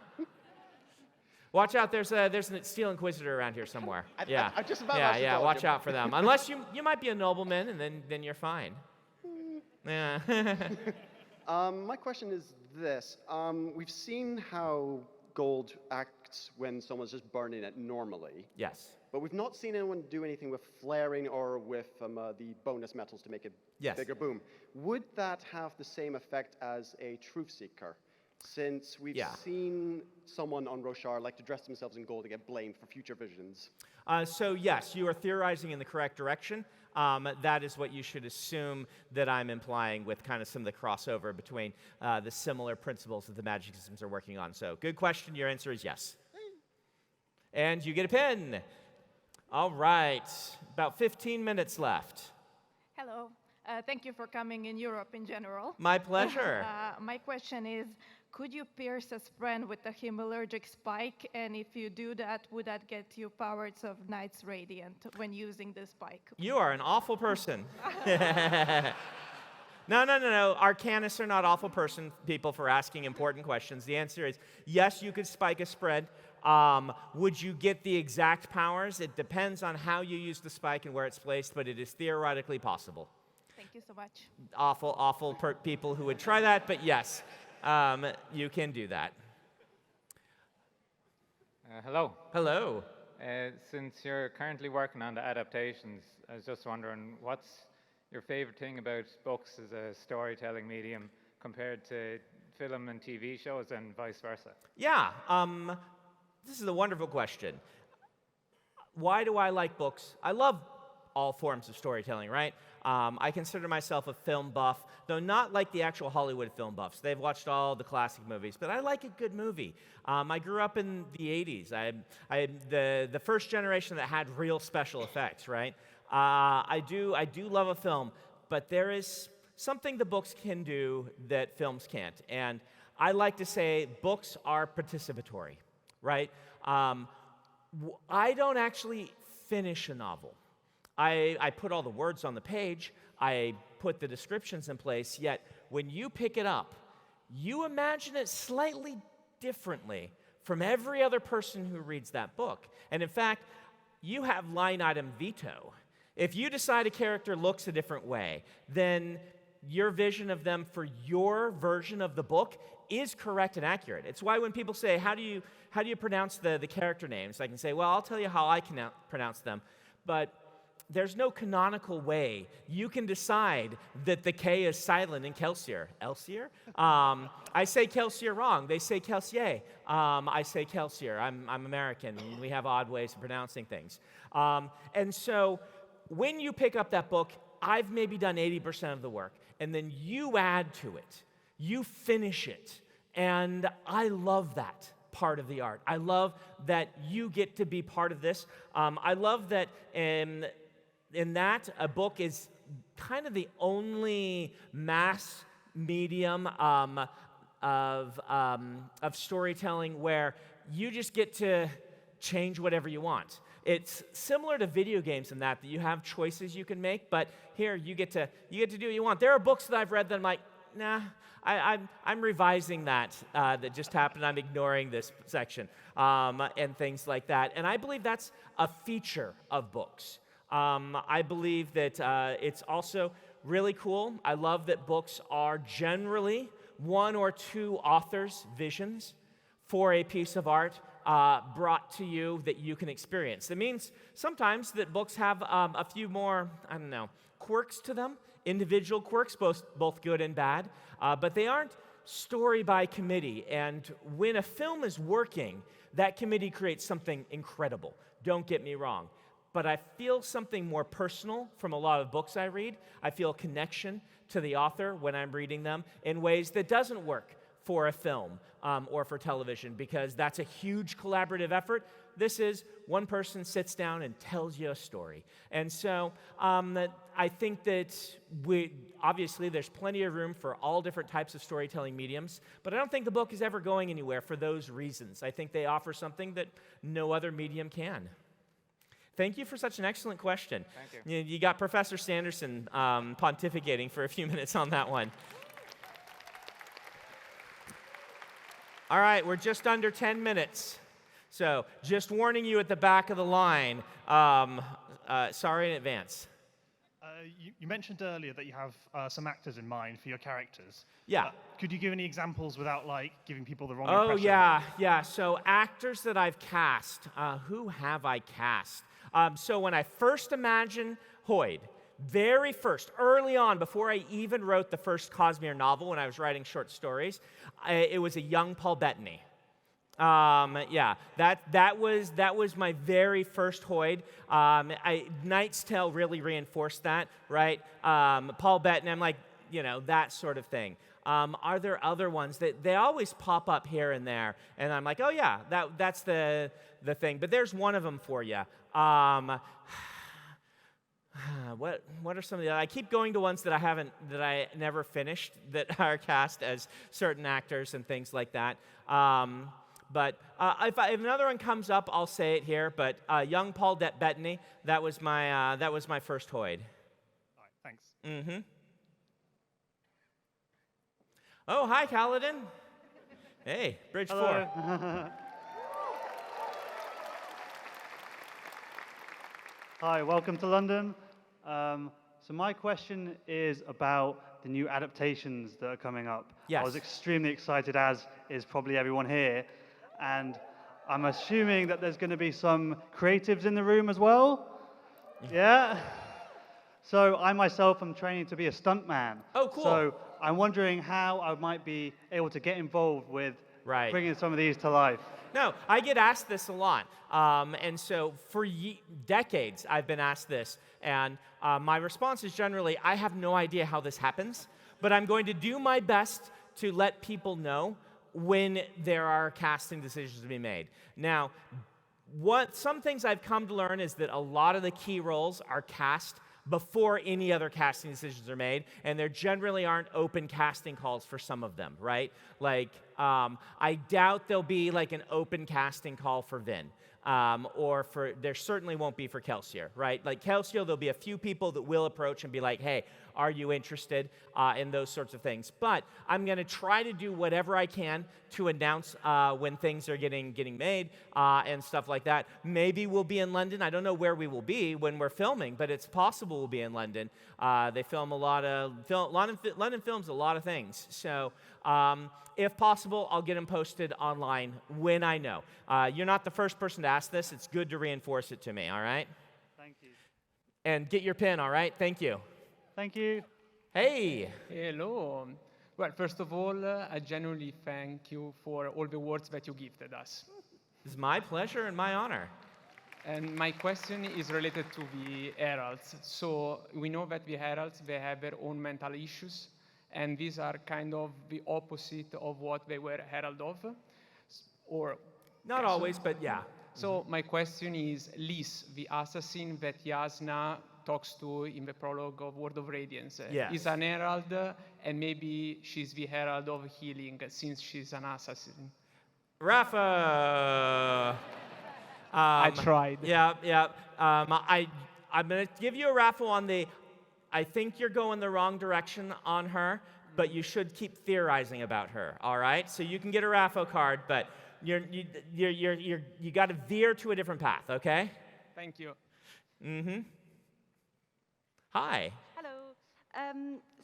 Watch out, there's a Steel Inquisitor around here somewhere. I just about yeah, watch out for them. Unless you might be a nobleman, and then you're fine. Yeah. My question is this. We've seen how gold acts when someone's just burning it normally. Yes. But we've not seen anyone do anything with flaring or with the bonus metals to make it bigger boom. Would that have the same effect as a Truthseeker? Since we've seen someone on Roshar like to dress themselves in gold to get blamed for future visions. So yes, you are theorizing in the correct direction. That is what you should assume that I'm implying with kind of some of the crossover between the similar principles that the magic systems are working on. So good question. Your answer is yes. And you get a pin. All right. About 15 minutes left. Hello. Thank you for coming in Europe in general. My pleasure. My question is, could you pierce a Spren with a hemalurgic spike? And if you do that, would that get you powers of Knight's Radiant when using the spike? You are an awful person. No. Arcanists are not awful people for asking important questions. The answer is yes, you could spike a Spren. Would you get the exact powers? It depends on how you use the spike and where it's placed, but it is theoretically possible. Thank you so much. Awful people who would try that, but yes, you can do that. Hello. Hello. Since you're currently working on the adaptations, I was just wondering, what's your favorite thing about books as a storytelling medium compared to film and TV shows and vice versa? Yeah, this is a wonderful question. Why do I like books? I love all forms of storytelling, right? I consider myself a film buff, though not like the actual Hollywood film buffs. They've watched all the classic movies, but I like a good movie. I grew up in the 80s. I the first generation that had real special effects, right? I do love a film, but there is something the books can do that films can't. And I like to say books are participatory, right? I don't actually finish a novel. I put all the words on the page, I put the descriptions in place, yet when you pick it up, you imagine it slightly differently from every other person who reads that book. And in fact, you have line item veto. If you decide a character looks a different way, then your vision of them for your version of the book is correct and accurate. It's why when people say, how do you pronounce the character names? I can say, well, I'll tell you how I can pronounce them, but there's no canonical way you can decide that the K is silent in Kelsier. Elsier? I say Kelsier wrong. They say Kelsier. I say Kelsier. I'm American, and we have odd ways of pronouncing things. And so when you pick up that book, I've maybe done 80% of the work, and then you add to it. You finish it. And I love that part of the art. I love that you get to be part of this. I love that in that, a book is kind of the only mass medium of storytelling where you just get to change whatever you want. It's similar to video games in that you have choices you can make, but here you get to do what you want. There are books that I've read that I'm like, nah, I'm revising that just happened. I'm ignoring this section and things like that. And I believe that's a feature of books. I believe that it's also really cool. I love that books are generally one or two authors' visions for a piece of art brought to you that you can experience. It means sometimes that books have a few more, quirks to them, individual quirks, both good and bad, but they aren't story by committee. And when a film is working, that committee creates something incredible. Don't get me wrong. But I feel something more personal from a lot of books I read. I feel a connection to the author when I'm reading them in ways that doesn't work for a film or for television, because that's a huge collaborative effort. This is one person sits down and tells you a story. And so I think that obviously there's plenty of room for all different types of storytelling mediums, but I don't think the book is ever going anywhere for those reasons. I think they offer something that no other medium can. Thank you for such an excellent question. Thank you. You got Professor Sanderson pontificating for a few minutes on that one. All right, we're just under 10 minutes. So just warning you at the back of the line, sorry in advance. You mentioned earlier that you have some actors in mind for your characters. Yeah. Could you give any examples without giving people the wrong impression? impression? Yeah. So actors that I've cast, who have I cast? So when I first imagined Hoyd, very first, early on, before I even wrote the first Cosmere novel, when I was writing short stories, it was a young Paul Bettany. That was my very first Hoyd. Knight's Tale really reinforced that, right? Paul Bettany, I'm like, that sort of thing. Are there other ones that they always pop up here and there, and I'm like, oh yeah, that's the thing. But there's one of them for you. What are some of the? I keep going to ones that I never finished that are cast as certain actors and things like that. But if another one comes up, I'll say it here. But young Paul Bettany, that was my first Hoyd. All right, thanks. Mm-hmm. Oh, hi, Kaladin. Hey, Bridge 4. Hi, welcome to London. So my question is about the new adaptations that are coming up. Yes. I was extremely excited, as is probably everyone here. And I'm assuming that there's going to be some creatives in the room as well? Yeah? So I myself am training to be a stuntman. Oh, cool. So I'm wondering how I might be able to get involved with bringing some of these to life. No, I get asked this a lot. And so for decades, I've been asked this. And my response is generally, I have no idea how this happens, but I'm going to do my best to let people know when there are casting decisions to be made. Now, some things I've come to learn is that a lot of the key roles are cast before any other casting decisions are made, and there generally aren't open casting calls for some of them, right? I doubt there'll be an open casting call for Vin. There certainly won't be for Kelsier, right? Kelsier, there'll be a few people that will approach and be like, hey, are you interested in those sorts of things? But I'm going to try to do whatever I can to announce when things are getting made and stuff like that. Maybe we'll be in London. I don't know where we will be when we're filming, but it's possible we'll be in London. They film London films a lot of things. So if possible, I'll get them posted online when I know. You're not the first person to ask this. It's good to reinforce it to me, all right? Thank you. And get your pin, all right? Thank you. Thank you. Hey. Hello. Well, first of all, I genuinely thank you for all the words that you gifted us. It's my pleasure and my honor. And my question is related to the Heralds. So we know that the Heralds, they have their own mental issues, and these are kind of the opposite of what they were herald of, or not always, but yeah. So my question is, Lys, the assassin that Yasna talks to in the prologue of Word of Radiance, is an herald, and maybe she's the herald of healing since she's an assassin. Rafa. I tried. Yeah. I'm going to give you a raffle on the. I think you're going the wrong direction on her, but you should keep theorizing about her. All right. So you can get a raffle card, but you got to veer to a different path. Okay. Thank you. Mm-hmm. Hi. Hello.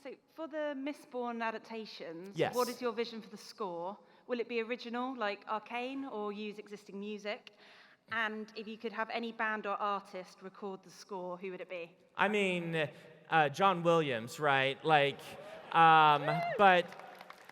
So for the Mistborn adaptations, yes. What is your vision for the score? Will it be original, like Arcane, or use existing music? And if you could have any band or artist record the score, who would it be? I mean, John Williams, right? But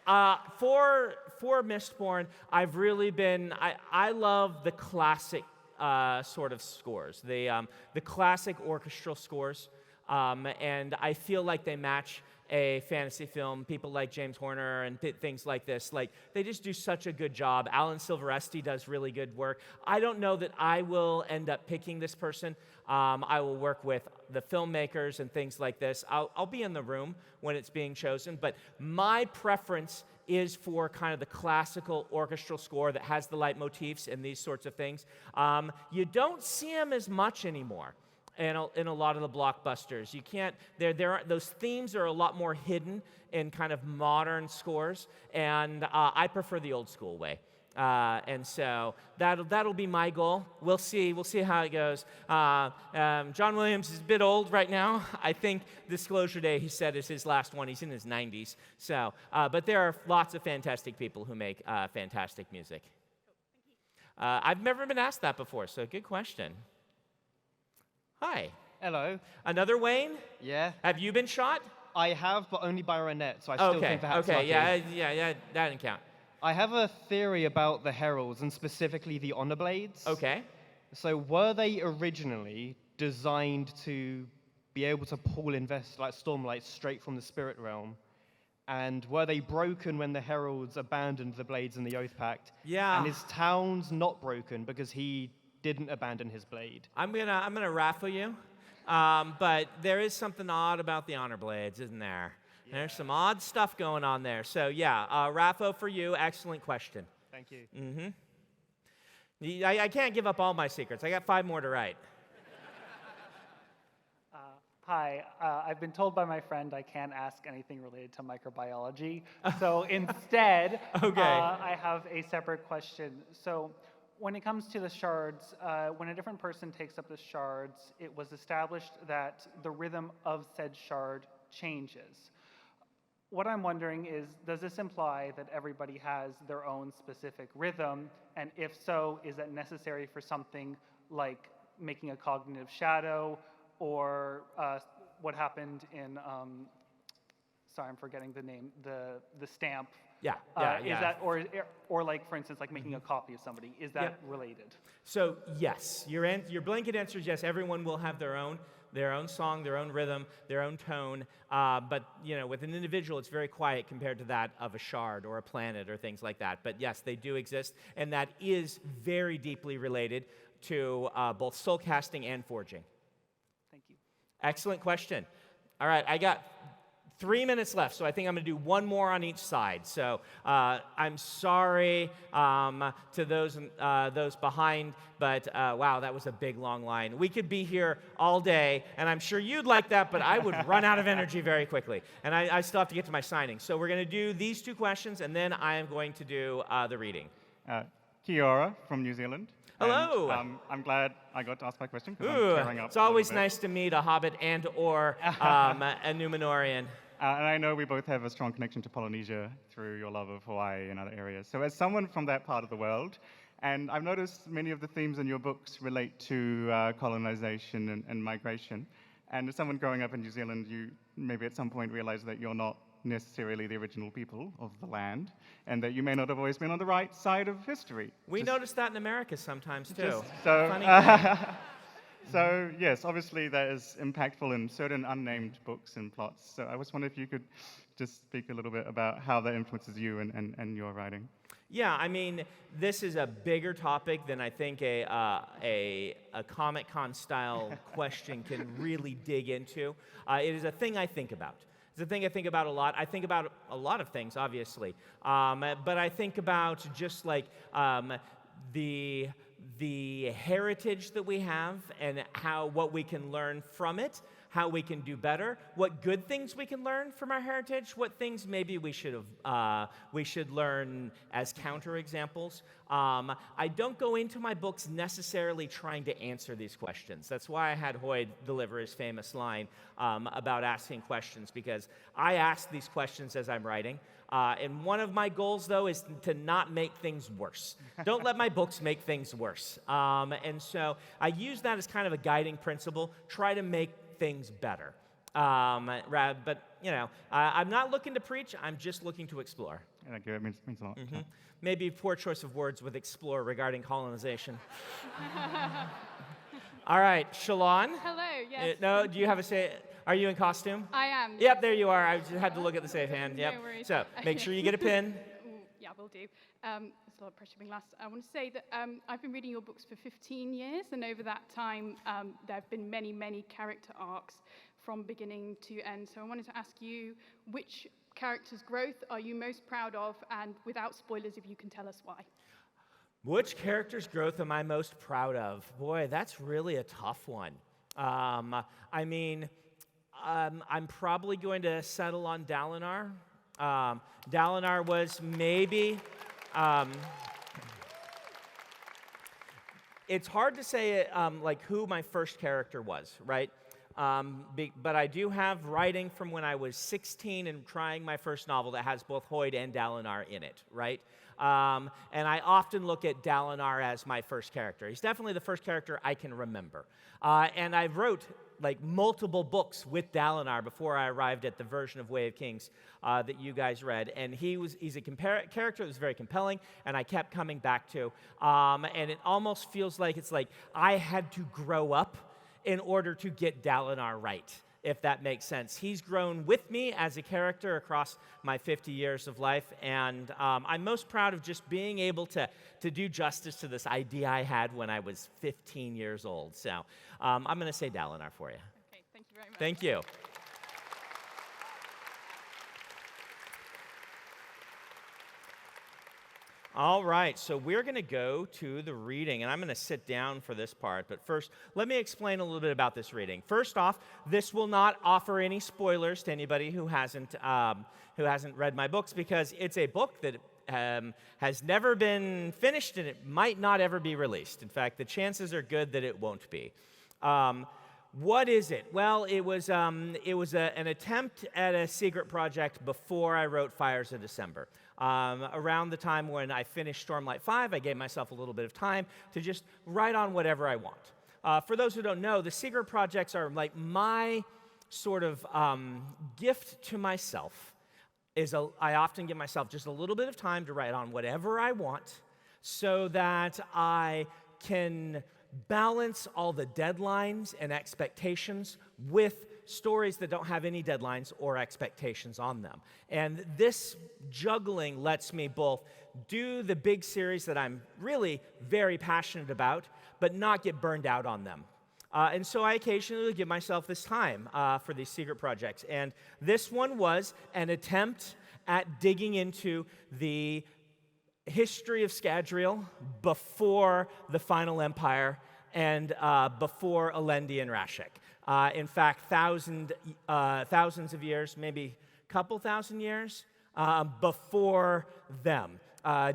For Mistborn, I've really been, I love the classic sort of scores, the classic orchestral scores, and I feel like they match a fantasy film. People like James Horner and things like this, like they just do such a good job. Alan Silvestri does really good work. I don't know that I will end up picking this person. I will work with the filmmakers and things like this. I'll be in the room when it's being chosen, but my preference is for kind of the classical orchestral score that has the leitmotifs and these sorts of things. You don't see them as much anymore in a lot of the blockbusters. You can't, those themes are a lot more hidden in kind of modern scores, and I prefer the old school way. And so that'll be my goal. We'll see how it goes. John Williams is a bit old right now. I think Disclosure Day, he said, is his last one. He's in his 90s. So, but there are lots of fantastic people who make fantastic music. I've never been asked that before, so good question. Hi. Hello. Another Wayne? Yeah. Have you been shot? I have, but only by Renette, so I still think perhaps lucky. Yeah, that didn't count. I have a theory about the Heralds, and specifically the Honorblades. Okay. So were they originally designed to be able to pull Stormlight straight from the Spirit Realm? And were they broken when the Heralds abandoned the Blades in the Oath Pact? Yeah. And his town's not broken because he didn't abandon his blade. I'm gonna raffle you, but there is something odd about the Honorblades, isn't there? Yeah. There's some odd stuff going on there. So yeah, Raffo for you. Excellent question. Thank you. Mm-hmm. I can't give up all my secrets. I got 5 more to write. Hi, I've been told by my friend I can't ask anything related to microbiology. So instead, I have a separate question. So when it comes to the shards, when a different person takes up the shards, it was established that the rhythm of said shard changes. What I'm wondering is, does this imply that everybody has their own specific rhythm? And if so, is that necessary for something like making a cognitive shadow, or what happened in, sorry, I'm forgetting the name, the stamp. Yeah. Is that, or like, for instance, like making a copy of somebody, is that related? So yes, your blanket answer is yes. Everyone will have their own song, their own rhythm, their own tone. But with an individual, it's very quiet compared to that of a shard or a planet or things like that. But yes, they do exist, and that is very deeply related to both soul casting and forging. Thank you. Excellent question. All right, I got 3 minutes left, so I think I'm going to do one more on each side. So I'm sorry to those behind, but wow, that was a big, long line. We could be here all day, and I'm sure you'd like that, but I would run out of energy very quickly, and I still have to get to my signing. So we're going to do these 2 questions, and then I am going to do the reading. Kia ora from New Zealand. Hello. And, I'm glad I got to ask my question. Ooh, it's always nice to meet a Hobbit and or a Numenorian. And I know we both have a strong connection to Polynesia through your love of Hawaii and other areas. So as someone from that part of the world, and I've noticed many of the themes in your books relate to colonization and migration. And as someone growing up in New Zealand, you maybe at some point realize that you're not necessarily the original people of the land, and that you may not have always been on the right side of history. We notice that in America sometimes, too. So yes, obviously that is impactful in certain unnamed books and plots. So I was wondering if you could just speak a little bit about how that influences you and your writing. Yeah, I mean, this is a bigger topic than I think a Comic Con style question can really dig into. It is a thing I think about. It's a thing I think about a lot. I think about a lot of things, obviously, but I think about just like the heritage that we have and what we can learn from it, how we can do better, what good things we can learn from our heritage, what things maybe we should learn as counterexamples. I don't go into my books necessarily trying to answer these questions. That's why I had Hoyd deliver his famous line about asking questions, because I ask these questions as I'm writing. And one of my goals, though, is to not make things worse. Don't let my books make things worse. And so I use that as kind of a guiding principle, try to make things better. But, you know, I'm not looking to preach. I'm just looking to explore. Thank you. It means a lot. Mm-hmm. Maybe poor choice of words with explore regarding colonization. All right, Shalon. Hello, yes. No, do you have a say? Are you in costume? I am. Yep, Yes. there you are. I just had to look at the safe hand. Yep. No worries. So make sure you get a pin. Ooh, yeah, will do. It's a lot of pressure being last. I want to say that I've been reading your books for 15 years, and over that time, there have been many, many character arcs from beginning to end. So I wanted to ask you, which character's growth are you most proud of, and without spoilers, if you can tell us why. Which character's growth am I most proud of? Boy, that's really a tough one. I mean, I'm probably going to settle on Dalinar. Dalinar was maybe... it's hard to say like who my first character was, right? But I do have writing from when I was 16 and trying my first novel that has both Hoid and Dalinar in it, right? And I often look at Dalinar as my first character. He's definitely the first character I can remember. And I wrote like multiple books with Dalinar before I arrived at the version of Way of Kings that you guys read. And he's a character that was very compelling, and I kept coming back to. And it almost feels like it's like I had to grow up in order to get Dalinar right, if that makes sense. He's grown with me as a character across my 50 years of life, and I'm most proud of just being able to do justice to this idea I had when I was 15 years old. So I'm going to say Dalinar for you. Okay, thank you very much. Thank you. All right, so we're going to go to the reading, and I'm going to sit down for this part. But first, let me explain a little bit about this reading. First off, this will not offer any spoilers to anybody who hasn't read my books, because it's a book that has never been finished, and it might not ever be released. In fact, the chances are good that it won't be. What is it? Well, it was an attempt at a secret project before I wrote Fires of December. Around the time when I finished Stormlight 5, I gave myself a little bit of time to just write on whatever I want. For those who don't know, the secret projects are like my sort of gift to myself. I often give myself just a little bit of time to write on whatever I want so that I can balance all the deadlines and expectations with stories that don't have any deadlines or expectations on them. And this juggling lets me both do the big series that I'm really very passionate about, but not get burned out on them. And so I occasionally give myself this time for these secret projects. And this one was an attempt at digging into the history of Scadrial before the Final Empire and before Alendi and Rashek. In fact, thousands of years, maybe a couple thousand years before them.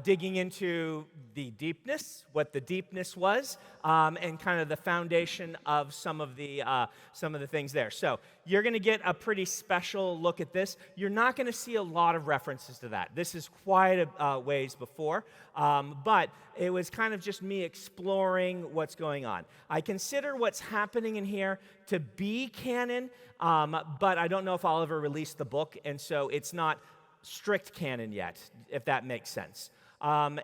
Digging into the deepness, what the deepness was, and kind of the foundation of some of the things there. So you're going to get a pretty special look at this. You're not going to see a lot of references to that. This is quite a ways before, but it was kind of just me exploring what's going on. I consider what's happening in here to be canon, but I don't know if I'll ever release the book, and so it's not strict canon yet, if that makes sense. And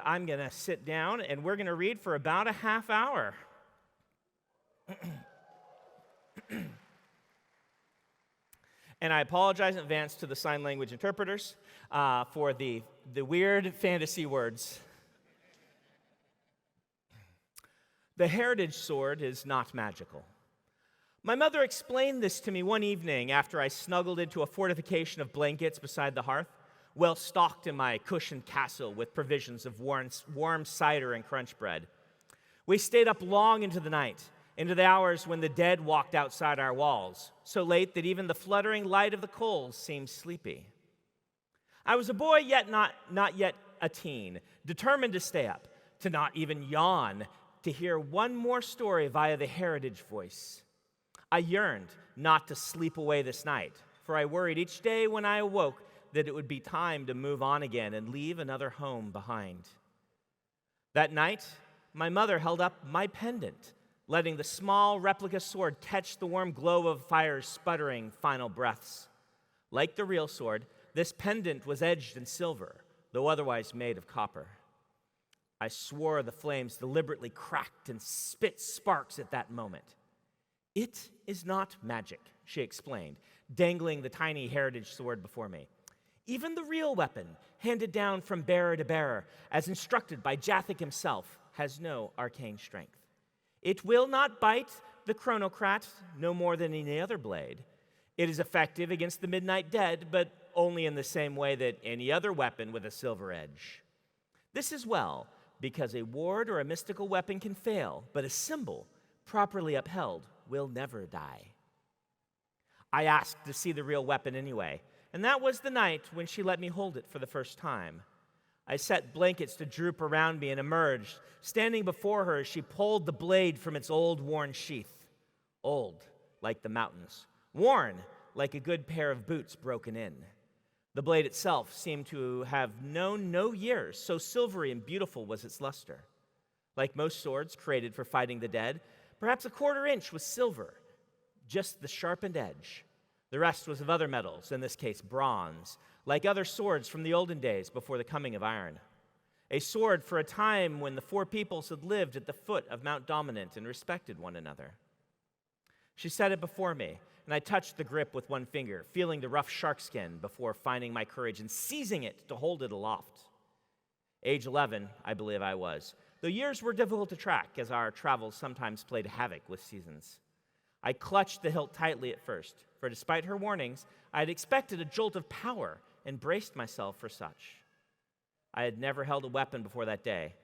I'm going to sit down, and we're going to read for about a half hour. And I apologize in advance to the sign language interpreters for the weird fantasy words. The heritage sword is not magical. My mother explained this to me one evening after I snuggled into a fortification of blankets beside the hearth, well stocked in my cushioned castle with provisions of warm cider and crunch bread. We stayed up long into the night, into the hours when the dead walked outside our walls, so late that even the fluttering light of the coals seemed sleepy. I was a boy, yet not yet a teen, determined to stay up, to not even yawn, to hear one more story via the heritage voice. I yearned not to sleep away this night, for I worried each day when I awoke that it would be time to move on again and leave another home behind. That night, my mother held up my pendant, letting the small replica sword catch the warm glow of fire's sputtering final breaths. Like the real sword, this pendant was edged in silver, though otherwise made of copper. I swore the flames deliberately cracked and spit sparks at that moment. It is not magic, she explained, dangling the tiny heritage sword before me. Even the real weapon, handed down from bearer to bearer, as instructed by Jathik himself, has no arcane strength. It will not bite the chronocrat no more than any other blade. It is effective against the Midnight Dead, but only in the same way that any other weapon with a silver edge. This is well, because a ward or a mystical weapon can fail, but a symbol, properly upheld, will never die. I asked to see the real weapon anyway, and that was the night when she let me hold it for the first time. I set blankets to droop around me and emerged, standing before her as she pulled the blade from its old, worn sheath. Old, like the mountains. Worn, like a good pair of boots broken in. The blade itself seemed to have known no years, so silvery and beautiful was its luster. Like most swords created for fighting the dead, perhaps a quarter-inch was silver, just the sharpened edge. The rest was of other metals, in this case bronze, like other swords from the olden days before the coming of iron. A sword for a time when the four peoples had lived at the foot of Mount Dominant and respected one another. She set it before me, and I touched the grip with one finger, feeling the rough sharkskin before finding my courage and seizing it to hold it aloft. Age 11, I believe I was, though years were difficult to track as our travels sometimes played havoc with seasons. I clutched the hilt tightly at first, for despite her warnings, I had expected a jolt of power and braced myself for such. I had never held a weapon before that day.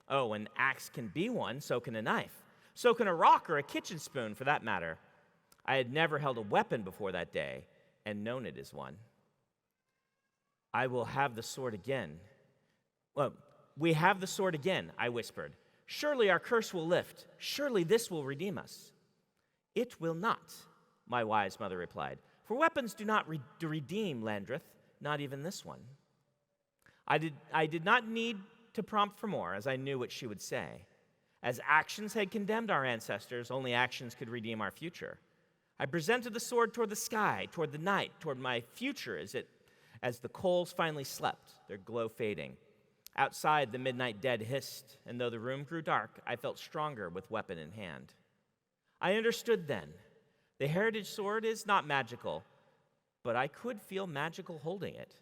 Oh, an axe can be one, so can a knife. So can a rock or a kitchen spoon, for that matter. I had never held a weapon before that day, and known it as one. I will have the sword again. Well, we have the sword again, I whispered. Surely our curse will lift. Surely this will redeem us. It will not, my wise mother replied, for weapons do not redeem Landreth, not even this one. I did not need to prompt for more, as I knew what she would say. As actions had condemned our ancestors, only actions could redeem our future. I presented the sword toward the sky, toward the night, toward my future as the coals finally slept, their glow fading. Outside, the midnight dead hissed, and though the room grew dark, I felt stronger with weapon in hand. I understood then. The heritage sword is not magical, but I could feel magical holding it.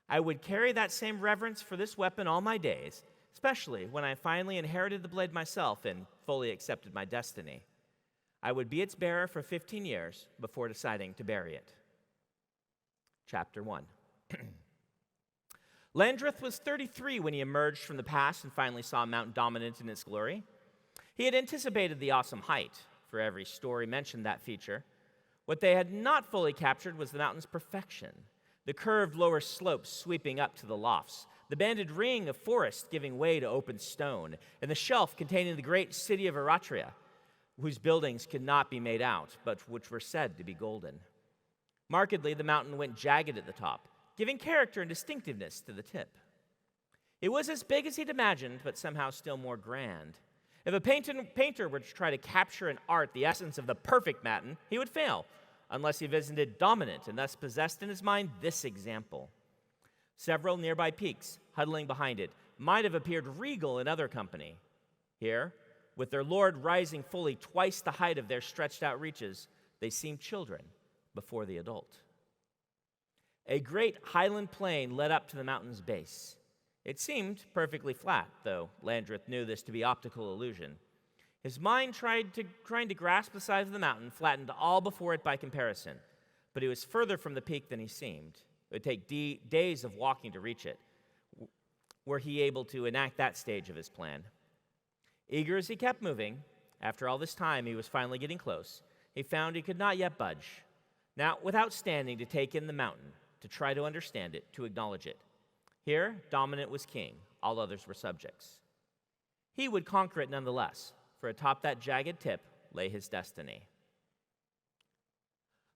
I would carry that same reverence for this weapon all my days, especially when I finally inherited the blade myself and fully accepted my destiny. I would be its bearer for 15 years before deciding to bury it. Chapter 1. Landreth was 33 when he emerged from the past and finally saw Mount Dominant in its glory. He had anticipated the awesome height, for every story mentioned that feature. What they had not fully captured was the mountain's perfection, the curved lower slopes sweeping up to the lofts, the banded ring of forest giving way to open stone, and the shelf containing the great city of Eratria, whose buildings could not be made out, but which were said to be golden. Markedly, the mountain went jagged at the top, giving character and distinctiveness to the tip. It was as big as he'd imagined, but somehow still more grand. If a painter were to try to capture in art the essence of the perfect mountain, he would fail, unless he visited Dominant and thus possessed in his mind this example. Several nearby peaks, huddling behind it, might have appeared regal in other company. Here, with their lord rising fully twice the height of their stretched-out reaches, they seemed children before the adult. A great highland plain led up to the mountain's base. It seemed perfectly flat, though Landreth knew this to be optical illusion. His mind trying to grasp the size of the mountain flattened all before it by comparison, but he was further from the peak than he seemed. It would take days of walking to reach it. Were he able to enact that stage of his plan? Eager as he kept moving, after all this time he was finally getting close, he found he could not yet budge. Now, without standing to take in the mountain, to try to understand it, to acknowledge it. Here, Dominant was king, all others were subjects. He would conquer it nonetheless, for atop that jagged tip lay his destiny.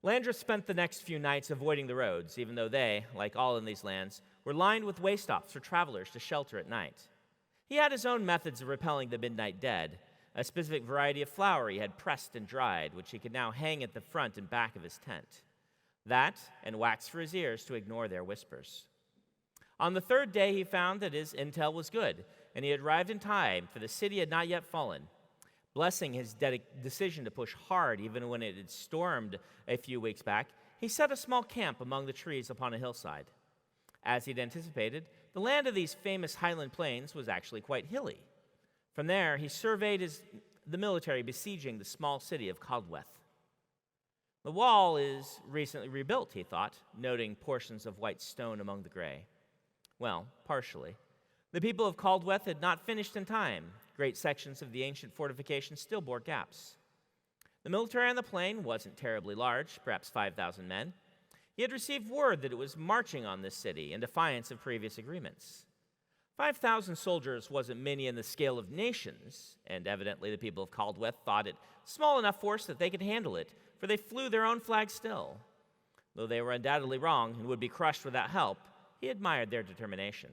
Landreth spent the next few nights avoiding the roads, even though they, like all in these lands, were lined with way stops for travelers to shelter at night. He had his own methods of repelling the midnight dead, a specific variety of flower he had pressed and dried, which he could now hang at the front and back of his tent. That, and wax for his ears to ignore their whispers. On the third day, he found that his intel was good, and he had arrived in time, for the city had not yet fallen. Blessing his decision to push hard even when it had stormed a few weeks back, he set a small camp among the trees upon a hillside. As he'd anticipated, the land of these famous highland plains was actually quite hilly. From there, he surveyed the military besieging the small city of Caldweth. The wall is recently rebuilt, he thought, noting portions of white stone among the gray. Well, partially. The people of Caldweth had not finished in time. Great sections of the ancient fortification still bore gaps. The military on the plain wasn't terribly large, perhaps 5,000 men. He had received word that it was marching on this city in defiance of previous agreements. 5,000 soldiers wasn't many in the scale of nations, and evidently the people of Caldweth thought it small enough force that they could handle it, for they flew their own flag still. Though they were undoubtedly wrong and would be crushed without help, he admired their determination.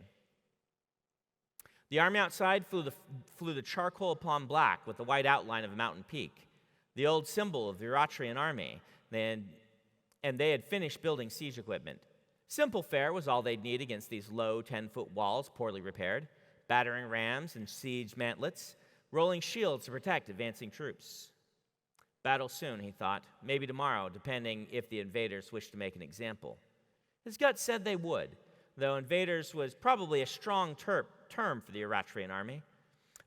The army outside flew the charcoal upon black with the white outline of a mountain peak, the old symbol of the Eretrian army, and they had finished building siege equipment. Simple fare was all they'd need against these low 10-foot walls, poorly repaired, battering rams and siege mantlets, rolling shields to protect advancing troops. Battle soon, he thought, maybe tomorrow, depending if the invaders wished to make an example. His gut said they would, though invaders was probably a strong term for the Eretrian army.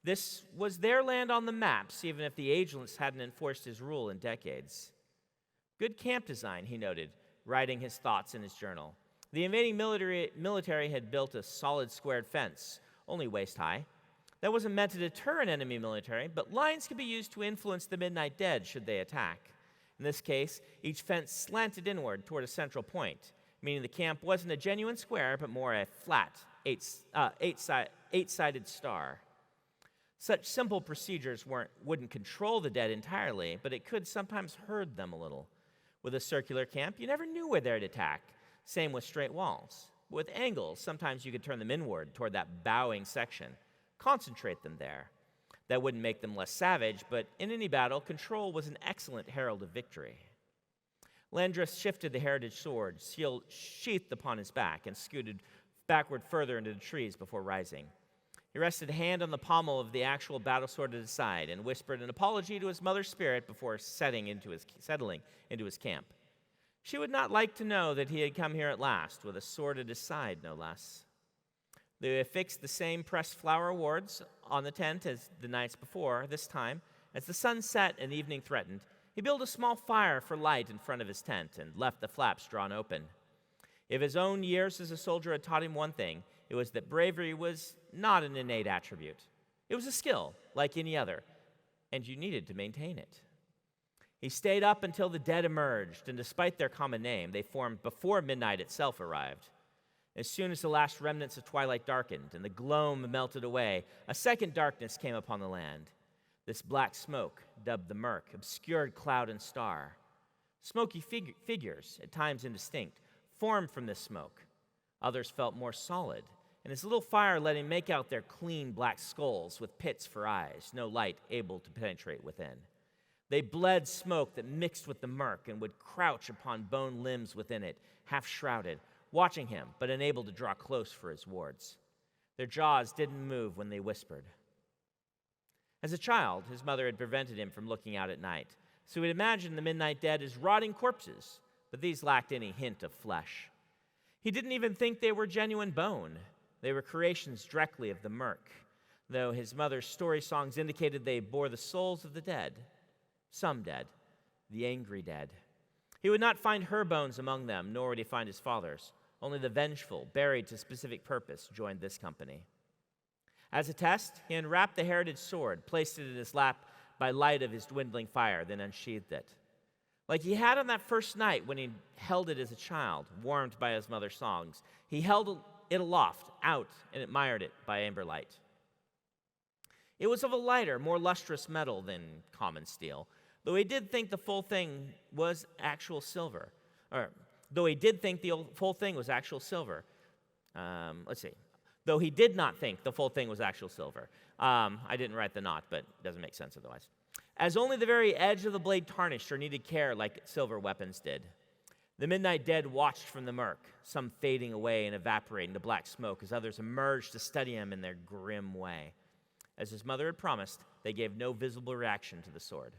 This was their land on the maps, even if the ageless hadn't enforced his rule in decades. Good camp design, he noted, writing his thoughts in his journal. The invading military had built a solid squared fence, only waist-high. That wasn't meant to deter an enemy military, but lines could be used to influence the Midnight Dead should they attack. In this case, each fence slanted inward toward a central point, meaning the camp wasn't a genuine square, but more a flat, eight-sided star. Such simple procedures wouldn't control the dead entirely, but it could sometimes herd them a little. With a circular camp, you never knew where they'd attack. Same with straight walls. With angles, sometimes you could turn them inward toward that bowing section, concentrate them there. That wouldn't make them less savage, but in any battle, control was an excellent herald of victory. Landris shifted the heritage sword, sheathed upon his back, and scooted backward further into the trees before rising. He rested a hand on the pommel of the actual battle sword at his side and whispered an apology to his mother's spirit before settling into his camp. She would not like to know that he had come here at last, with a sword at his side, no less. They affixed the same pressed flower awards on the tent as the nights before. This time, as the sun set and evening threatened, he built a small fire for light in front of his tent and left the flaps drawn open. If his own years as a soldier had taught him one thing, it was that bravery was not an innate attribute. It was a skill, like any other, and you needed to maintain it. He stayed up until the dead emerged, and despite their common name, they formed before midnight itself arrived. As soon as the last remnants of twilight darkened and the gloam melted away, a second darkness came upon the land. This black smoke, dubbed the murk, obscured cloud and star. Smoky figures, at times indistinct, formed from this smoke. Others felt more solid, and his little fire let him make out their clean black skulls with pits for eyes, no light able to penetrate within. They bled smoke that mixed with the murk and would crouch upon bone limbs within it, half-shrouded, watching him, but unable to draw close for his wards. Their jaws didn't move when they whispered. As a child, his mother had prevented him from looking out at night, so he'd imagined the Midnight Dead as rotting corpses, but these lacked any hint of flesh. He didn't even think they were genuine bone. They were creations directly of the murk, though his mother's story songs indicated they bore the souls of the dead. Some dead, the angry dead. He would not find her bones among them, nor would he find his father's. Only the vengeful, buried to specific purpose, joined this company. As a test, he unwrapped the heritage sword, placed it in his lap by light of his dwindling fire, then unsheathed it. Like he had on that first night when he held it as a child, warmed by his mother's songs, he held it aloft, out, and admired it by amber light. It was of a lighter, more lustrous metal than common steel, though he did think the full thing was actual silver. The though he did not think the full thing was actual silver. I didn't write the knot, but it doesn't make sense otherwise. As only the very edge of the blade tarnished or needed care like silver weapons did. The midnight dead watched from the murk, some fading away and evaporating to black smoke as others emerged to study him in their grim way. As his mother had promised, they gave no visible reaction to the sword.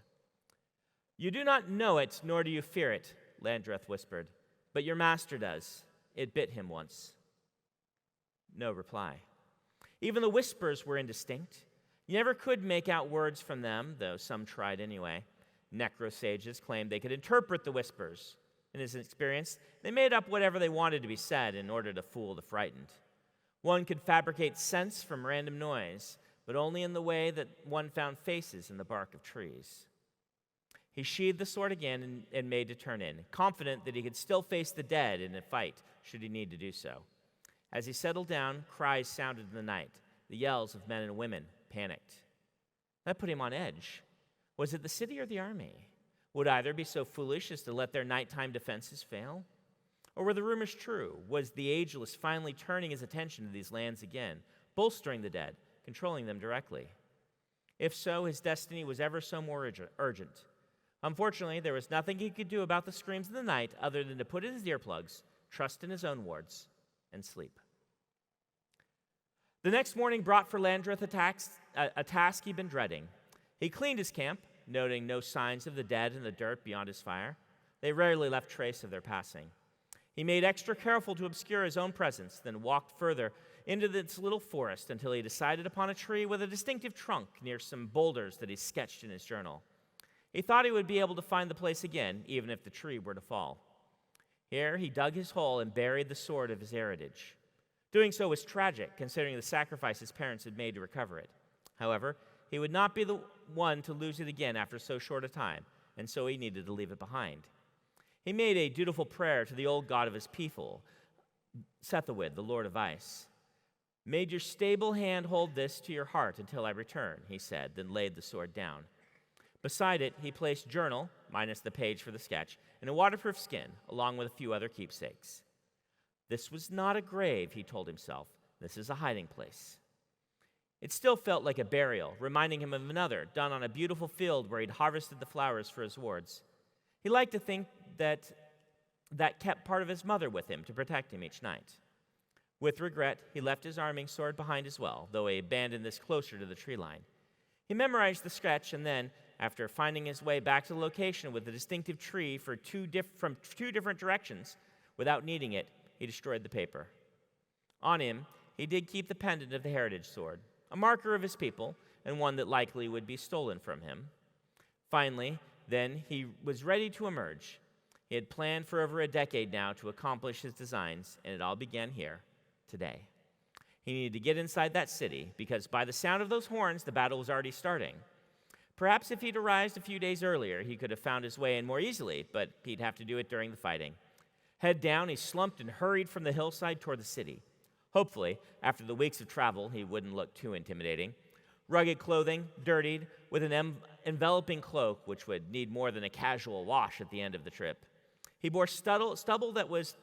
"You do not know it, nor do you fear it," Landreth whispered, "but your master does. It bit him once." No reply. Even the whispers were indistinct. You never could make out words from them, though some tried anyway. Necrosages claimed they could interpret the whispers. In his experience, they made up whatever they wanted to be said in order to fool the frightened. One could fabricate sense from random noise, but only in the way that one found faces in the bark of trees. He sheathed the sword again and made to turn in, confident that he could still face the dead in a fight should he need to do so. As he settled down, cries sounded in the night, the yells of men and women, panicked. That put him on edge. Was it the city or the army? Would either be so foolish as to let their nighttime defenses fail? Or were the rumors true? Was the Ageless finally turning his attention to these lands again, bolstering the dead, controlling them directly? If so, his destiny was ever so more urgent. Unfortunately, there was nothing he could do about the screams of the night other than to put in his earplugs, trust in his own wards, and sleep. The next morning brought for Landreth a task he'd been dreading. He cleaned his camp, noting no signs of the dead in the dirt beyond his fire. They rarely left trace of their passing. He made extra careful to obscure his own presence, then walked further into this little forest until he decided upon a tree with a distinctive trunk near some boulders that he sketched in his journal. He thought he would be able to find the place again, even if the tree were to fall. Here, he dug his hole and buried the sword of his heritage. Doing so was tragic, considering the sacrifice his parents had made to recover it. However, he would not be the one to lose it again after so short a time, and so he needed to leave it behind. He made a dutiful prayer to the old god of his people, Sethawid, the Lord of Ice. "May your stable hand hold this to your heart until I return," he said, then laid the sword down. Beside it, he placed journal, minus the page for the sketch, and a waterproof skin, along with a few other keepsakes. This was not a grave, he told himself. This is a hiding place. It still felt like a burial, reminding him of another, done on a beautiful field where he'd harvested the flowers for his wards. He liked to think that kept part of his mother with him to protect him each night. With regret, he left his arming sword behind as well, though he abandoned this closer to the tree line. He memorized the sketch and then, after finding his way back to the location with a distinctive tree from two different directions, without needing it, he destroyed the paper. On him, he did keep the pendant of the heritage sword, a marker of his people, and one that likely would be stolen from him. Finally, then, he was ready to emerge. He had planned for over a decade now to accomplish his designs, and it all began here, today. He needed to get inside that city, because by the sound of those horns, the battle was already starting. Perhaps if he'd arrived a few days earlier, he could have found his way in more easily, but he'd have to do it during the fighting. Head down, he slumped and hurried from the hillside toward the city. Hopefully, after the weeks of travel, he wouldn't look too intimidating. Rugged clothing, dirtied, with an enveloping cloak, which would need more than a casual wash at the end of the trip. He bore stubble that was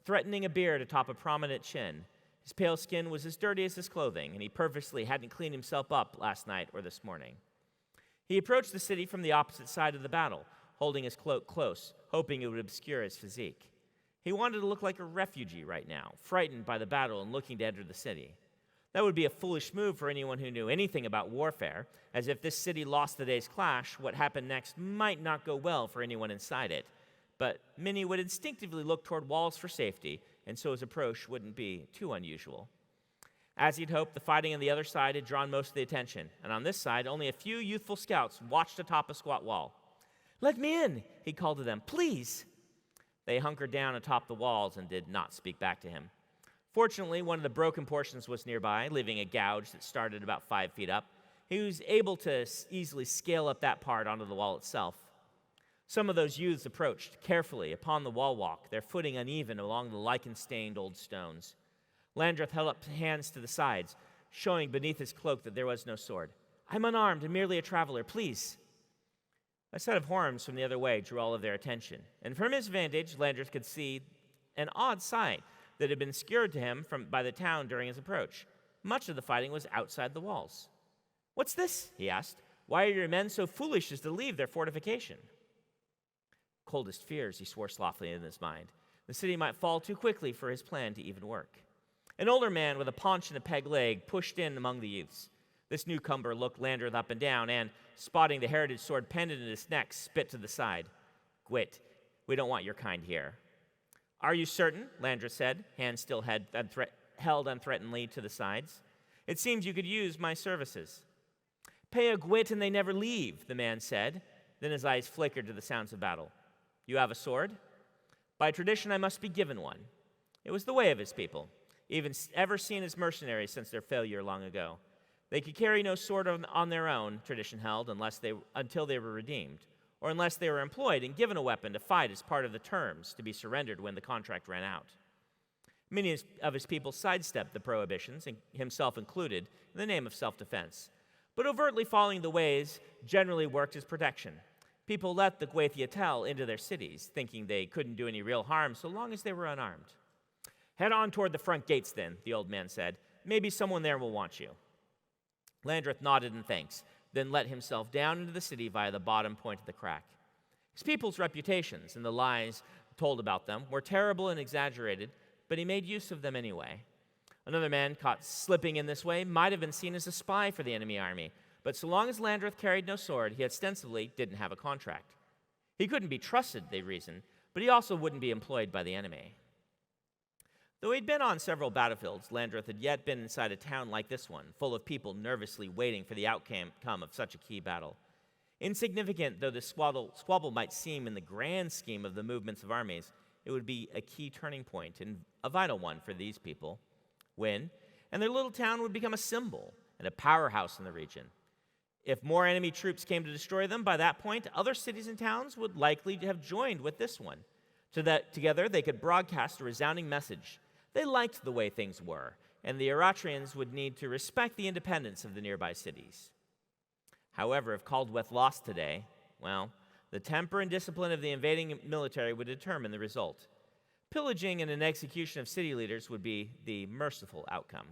threatening a beard atop a prominent chin. His pale skin was as dirty as his clothing, and he purposely hadn't cleaned himself up last night or this morning. He approached the city from the opposite side of the battle, holding his cloak close, hoping it would obscure his physique. He wanted to look like a refugee right now, frightened by the battle and looking to enter the city. That would be a foolish move for anyone who knew anything about warfare, as if this city lost the day's clash, what happened next might not go well for anyone inside it. But many would instinctively look toward walls for safety, and so his approach wouldn't be too unusual. As he'd hoped, the fighting on the other side had drawn most of the attention, and on this side, only a few youthful scouts watched atop a squat wall. "Let me in," he called to them, "please." They hunkered down atop the walls and did not speak back to him. Fortunately, one of the broken portions was nearby, leaving a gouge that started about 5 feet up. He was able to easily scale up that part onto the wall itself. Some of those youths approached carefully upon the wall walk, their footing uneven along the lichen-stained old stones. Landreth held up hands to the sides, showing beneath his cloak that there was no sword. "I'm unarmed and merely a traveler, please." A set of horns from the other way drew all of their attention, and from his vantage, Landreth could see an odd sight. that had been secured to him by the town during his approach. Much of the fighting was outside the walls. "What's this?" he asked. "Why are your men so foolish as to leave their fortification?" Coldest fears, he swore slothfully in his mind. The city might fall too quickly for his plan to even work. An older man with a paunch and a peg leg pushed in among the youths. This newcomer looked Landreth up and down and, spotting the heritage sword pendant in his neck, spit to the side. "Gwit, we don't want your kind here." "Are you certain?" Landreth said, hands still held unthreateningly to the sides. "It seems you could use my services." "Pay a gwit and they never leave," the man said. Then his eyes flickered to the sounds of battle. "You have a sword?" "By tradition, I must be given one." It was the way of his people, ever seen as mercenaries since their failure long ago. They could carry no sword on their own, tradition held, until they were redeemed, or unless they were employed and given a weapon to fight as part of the terms to be surrendered when the contract ran out. Many of his people sidestepped the prohibitions, himself included, in the name of self-defense, but overtly following the ways generally worked as protection. People let the Gwaithiatel into their cities, thinking they couldn't do any real harm so long as they were unarmed. "Head on toward the front gates, then," the old man said. "Maybe someone there will want you." Landreth nodded in thanks, then let himself down into the city via the bottom point of the crack. His people's reputations and the lies told about them were terrible and exaggerated, but he made use of them anyway. Another man caught slipping in this way might have been seen as a spy for the enemy army, but so long as Landreth carried no sword, he ostensibly didn't have a contract. He couldn't be trusted, they reasoned, but he also wouldn't be employed by the enemy. Though he'd been on several battlefields, Landreth had yet been inside a town like this one, full of people nervously waiting for the outcome of such a key battle. Insignificant though this squabble might seem in the grand scheme of the movements of armies, it would be a key turning point, and a vital one for these people, when, and their little town would become a symbol and a powerhouse in the region. If more enemy troops came to destroy them, by that point, other cities and towns would likely have joined with this one. Together, they could broadcast a resounding message. They liked the way things were, and the Eratrians would need to respect the independence of the nearby cities. However, if Caldweth lost today, well, the temper and discipline of the invading military would determine the result. Pillaging and an execution of city leaders would be the merciful outcome.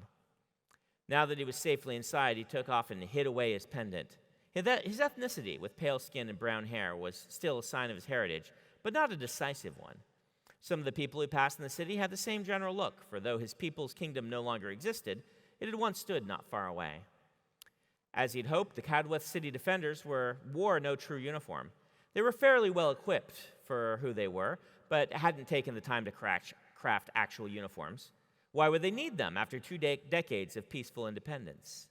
Now that he was safely inside, he took off and hid away his pendant. His ethnicity, with pale skin and brown hair, was still a sign of his heritage, but not a decisive one. Some of the people who passed in the city had the same general look, for though his people's kingdom no longer existed, it had once stood not far away. As he'd hoped, the Cadweth city defenders wore no true uniform. They were fairly well equipped for who they were, but hadn't taken the time to craft actual uniforms. Why would they need them after 2 decades of peaceful independence?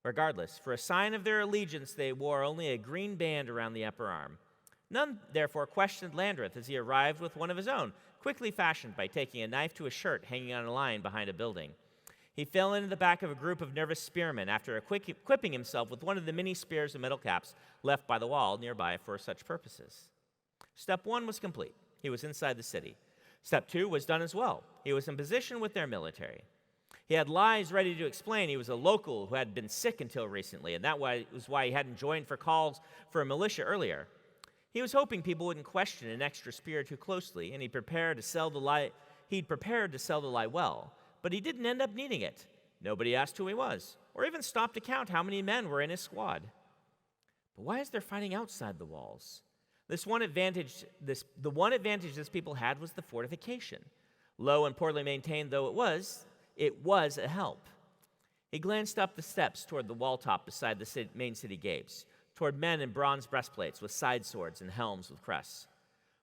Regardless, for a sign of their allegiance, they wore only a green band around the upper arm. None, therefore, questioned Landreth as he arrived with one of his own, quickly fashioned by taking a knife to a shirt hanging on a line behind a building. He fell into the back of a group of nervous spearmen after equipping himself with one of the many spears and metal caps left by the wall nearby for such purposes. Step 1 was complete. He was inside the city. Step 2 was done as well. He was in position with their military. He had lies ready to explain he was a local who had been sick until recently, and that was why he hadn't joined for calls for a militia earlier. He was hoping people wouldn't question an extra spear too closely, and he'd prepared to sell the lie well, but he didn't end up needing it. Nobody asked who he was, or even stopped to count how many men were in his squad. But why is there fighting outside the walls? The one advantage this people had was the fortification. Low and poorly maintained though it was a help. He glanced up the steps toward the wall top beside the main city gates, toward men in bronze breastplates with side swords and helms with crests.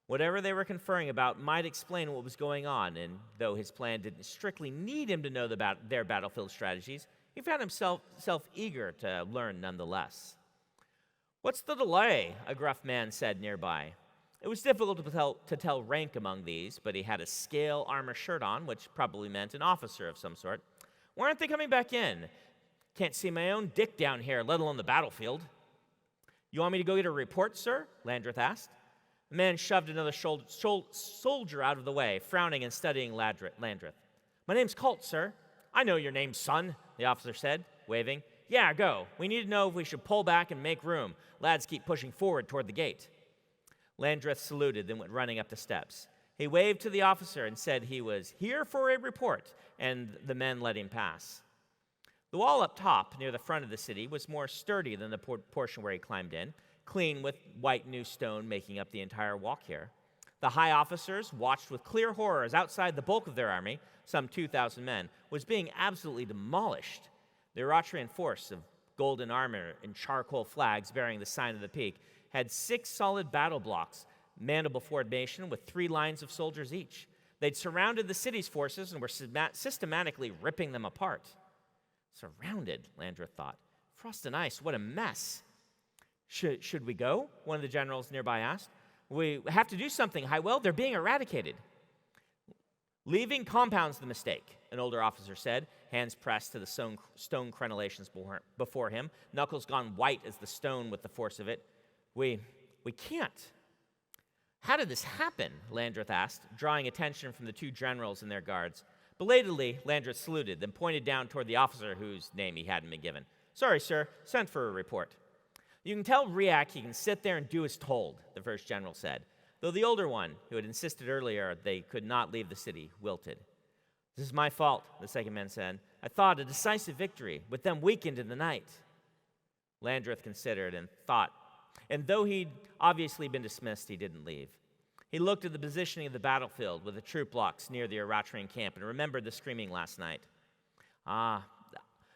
Whatever they were conferring about might explain what was going on, and though his plan didn't strictly need him to know their battlefield strategies, he found himself eager to learn nonetheless. "What's the delay?" a gruff man said nearby. It was difficult to tell rank among these, but he had a scale armor shirt on, which probably meant an officer of some sort. "Why aren't they coming back in? Can't see my own dick down here, let alone the battlefield." "You want me to go get a report, sir?" Landreth asked. The man shoved another soldier out of the way, frowning and studying Landreth. "My name's Colt, sir." "I know your name, son," the officer said, waving. "Yeah, go. We need to know if we should pull back and make room. Lads keep pushing forward toward the gate." Landreth saluted, then went running up the steps. He waved to the officer and said he was here for a report, and the men let him pass. The wall up top, near the front of the city, was more sturdy than the portion where he climbed in, clean with white new stone making up the entire walk here. The high officers watched with clear horror as outside the bulk of their army, some 2,000 men, was being absolutely demolished. The Eritrean force of golden armor and charcoal flags bearing the sign of the peak had 6 solid battle blocks, mandible formation with 3 lines of soldiers each. They'd surrounded the city's forces and were systematically ripping them apart. Surrounded, Landreth thought. Frost and ice, what a mess. Should we go? One of the generals nearby asked. We have to do something, Highwell. They're being eradicated. Leaving compounds the mistake, an older officer said, hands pressed to the stone crenellations before him, knuckles gone white as the stone with the force of it. We can't. How did this happen? Landreth asked, drawing attention from the 2 generals and their guards. Belatedly, Landreth saluted, then pointed down toward the officer whose name he hadn't been given. Sorry, sir, sent for a report. You can tell Riak he can sit there and do as told, the first general said, though the older one, who had insisted earlier they could not leave the city, wilted. This is my fault, the second man said. I thought a decisive victory, with them weakened in the night. Landreth considered and thought, and though he'd obviously been dismissed, he didn't leave. He looked at the positioning of the battlefield with the troop blocks near the Eritrean camp and remembered the screaming last night. Ah,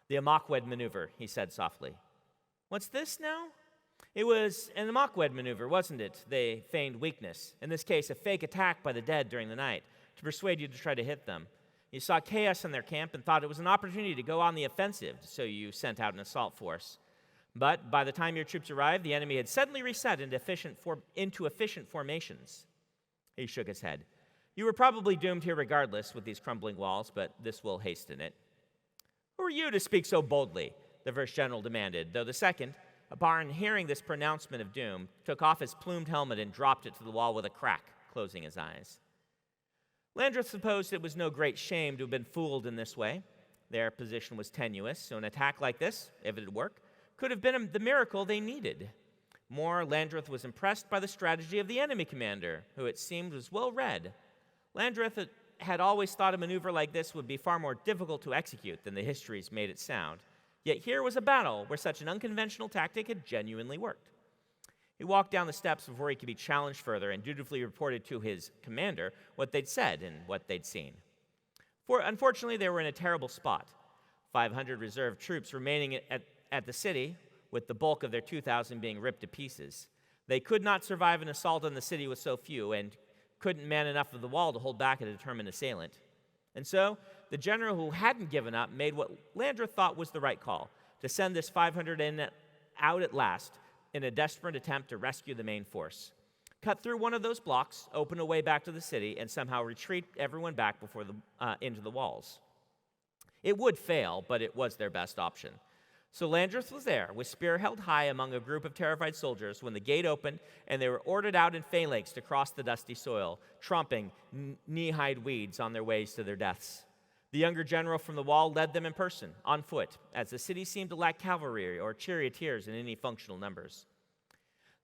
the Amakwed maneuver, he said softly. What's this now? It was an Amakwed maneuver, wasn't it? They feigned weakness. In this case, a fake attack by the dead during the night to persuade you to try to hit them. You saw chaos in their camp and thought it was an opportunity to go on the offensive, so you sent out an assault force. But by the time your troops arrived, the enemy had suddenly reset into efficient formations. He shook his head. You were probably doomed here regardless with these crumbling walls, but this will hasten it. Who are you to speak so boldly? The first general demanded, though the second, upon hearing this pronouncement of doom, took off his plumed helmet and dropped it to the wall with a crack, closing his eyes. Landreth supposed it was no great shame to have been fooled in this way. Their position was tenuous, so an attack like this, if it had worked, could have been the miracle they needed. More, Landreth was impressed by the strategy of the enemy commander, who it seemed was well read. Landreth had always thought a maneuver like this would be far more difficult to execute than the histories made it sound. Yet here was a battle where such an unconventional tactic had genuinely worked. He walked down the steps before he could be challenged further and dutifully reported to his commander what they'd said and what they'd seen. Unfortunately, they were in a terrible spot. 500 reserve troops remaining at the city, with the bulk of their 2,000 being ripped to pieces. They could not survive an assault on the city with so few and couldn't man enough of the wall to hold back a determined assailant. And so, the general who hadn't given up made what Landreth thought was the right call, to send this 500 out at last in a desperate attempt to rescue the main force. Cut through one of those blocks, open a way back to the city, and somehow retreat everyone back into the walls. It would fail, but it was their best option. So Landreth was there, with spear held high among a group of terrified soldiers when the gate opened and they were ordered out in phalanx to cross the dusty soil, tromping knee-high weeds on their ways to their deaths. The younger general from the wall led them in person, on foot, as the city seemed to lack cavalry or charioteers in any functional numbers.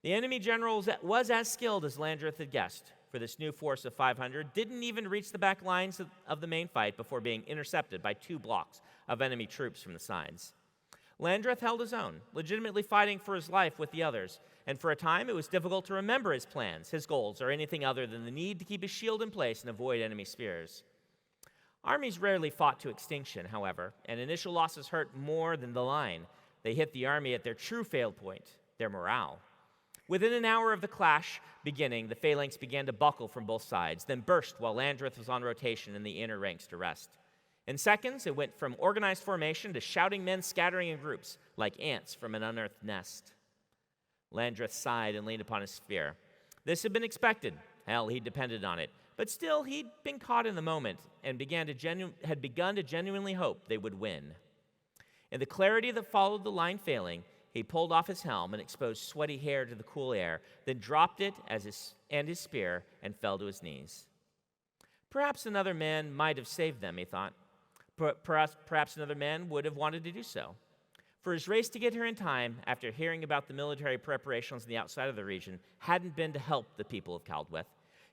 The enemy general was as skilled as Landreth had guessed, for this new force of 500 didn't even reach the back lines of the main fight before being intercepted by 2 blocks of enemy troops from the sides. Landreth held his own, legitimately fighting for his life with the others, and for a time it was difficult to remember his plans, his goals, or anything other than the need to keep his shield in place and avoid enemy spears. Armies rarely fought to extinction, however, and initial losses hurt more than the line. They hit the army at their true fail point, their morale. Within an hour of the clash beginning, the phalanx began to buckle from both sides, then burst while Landreth was on rotation in the inner ranks to rest. In seconds, it went from organized formation to shouting men scattering in groups, like ants from an unearthed nest. Landreth sighed and leaned upon his spear. This had been expected. Hell, he depended on it. But still, he'd been caught in the moment and had begun to genuinely hope they would win. In the clarity that followed the line failing, he pulled off his helm and exposed sweaty hair to the cool air, then dropped it and his spear and fell to his knees. Perhaps another man might have saved them, he thought. Perhaps another man would have wanted to do so. For his race to get here in time, after hearing about the military preparations on the outside of the region, hadn't been to help the people of Caldweth.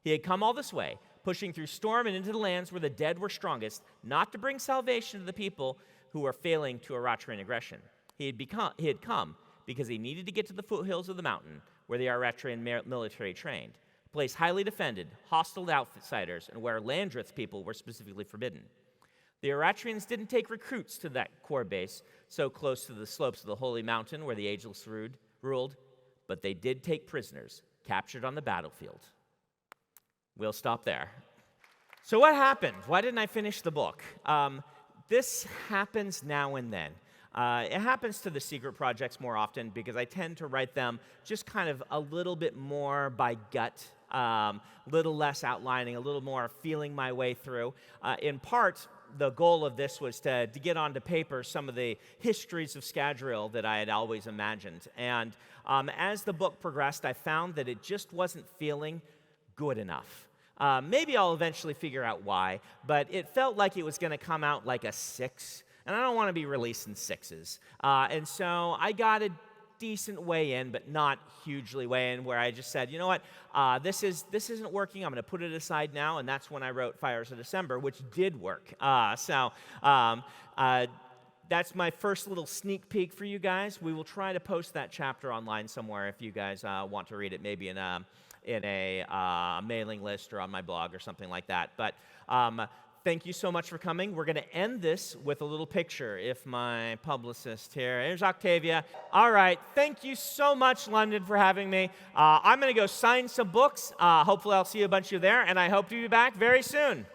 He had come all this way, pushing through storm and into the lands where the dead were strongest, not to bring salvation to the people who were failing to Aratrian aggression. He had come because he needed to get to the foothills of the mountain where the Aratrian military trained, a place highly defended, hostile to outsiders, and where Landreth's people were specifically forbidden. The Aratrians didn't take recruits to that core base so close to the slopes of the Holy Mountain where the Ageless ruled, but they did take prisoners captured on the battlefield. We'll stop there. So what happened? Why didn't I finish the book? This happens now and then. It happens to the secret projects more often because I tend to write them just kind of a little bit more by gut, a little less outlining, a little more feeling my way through. In part, the goal of this was to get onto paper some of the histories of Scadrial that I had always imagined. And as the book progressed, I found that it just wasn't feeling good enough. Maybe I'll eventually figure out why, but it felt like it was going to come out like a 6, and I don't want to be releasing 6s. And so I got a decent way in, but not hugely way in, where I just said, you know what, this isn't working. I'm going to put it aside now, and that's when I wrote Fires of December, which did work. That's my first little sneak peek for you guys. We will try to post that chapter online somewhere if you guys want to read it, maybe in a mailing list or on my blog or something like that. But thank you so much for coming. We're going to end this with a little picture, if my publicist here. Here's Octavia. All right. Thank you so much, London, for having me. I'm going to go sign some books. Hopefully I'll see a bunch of you there, and I hope to be back very soon.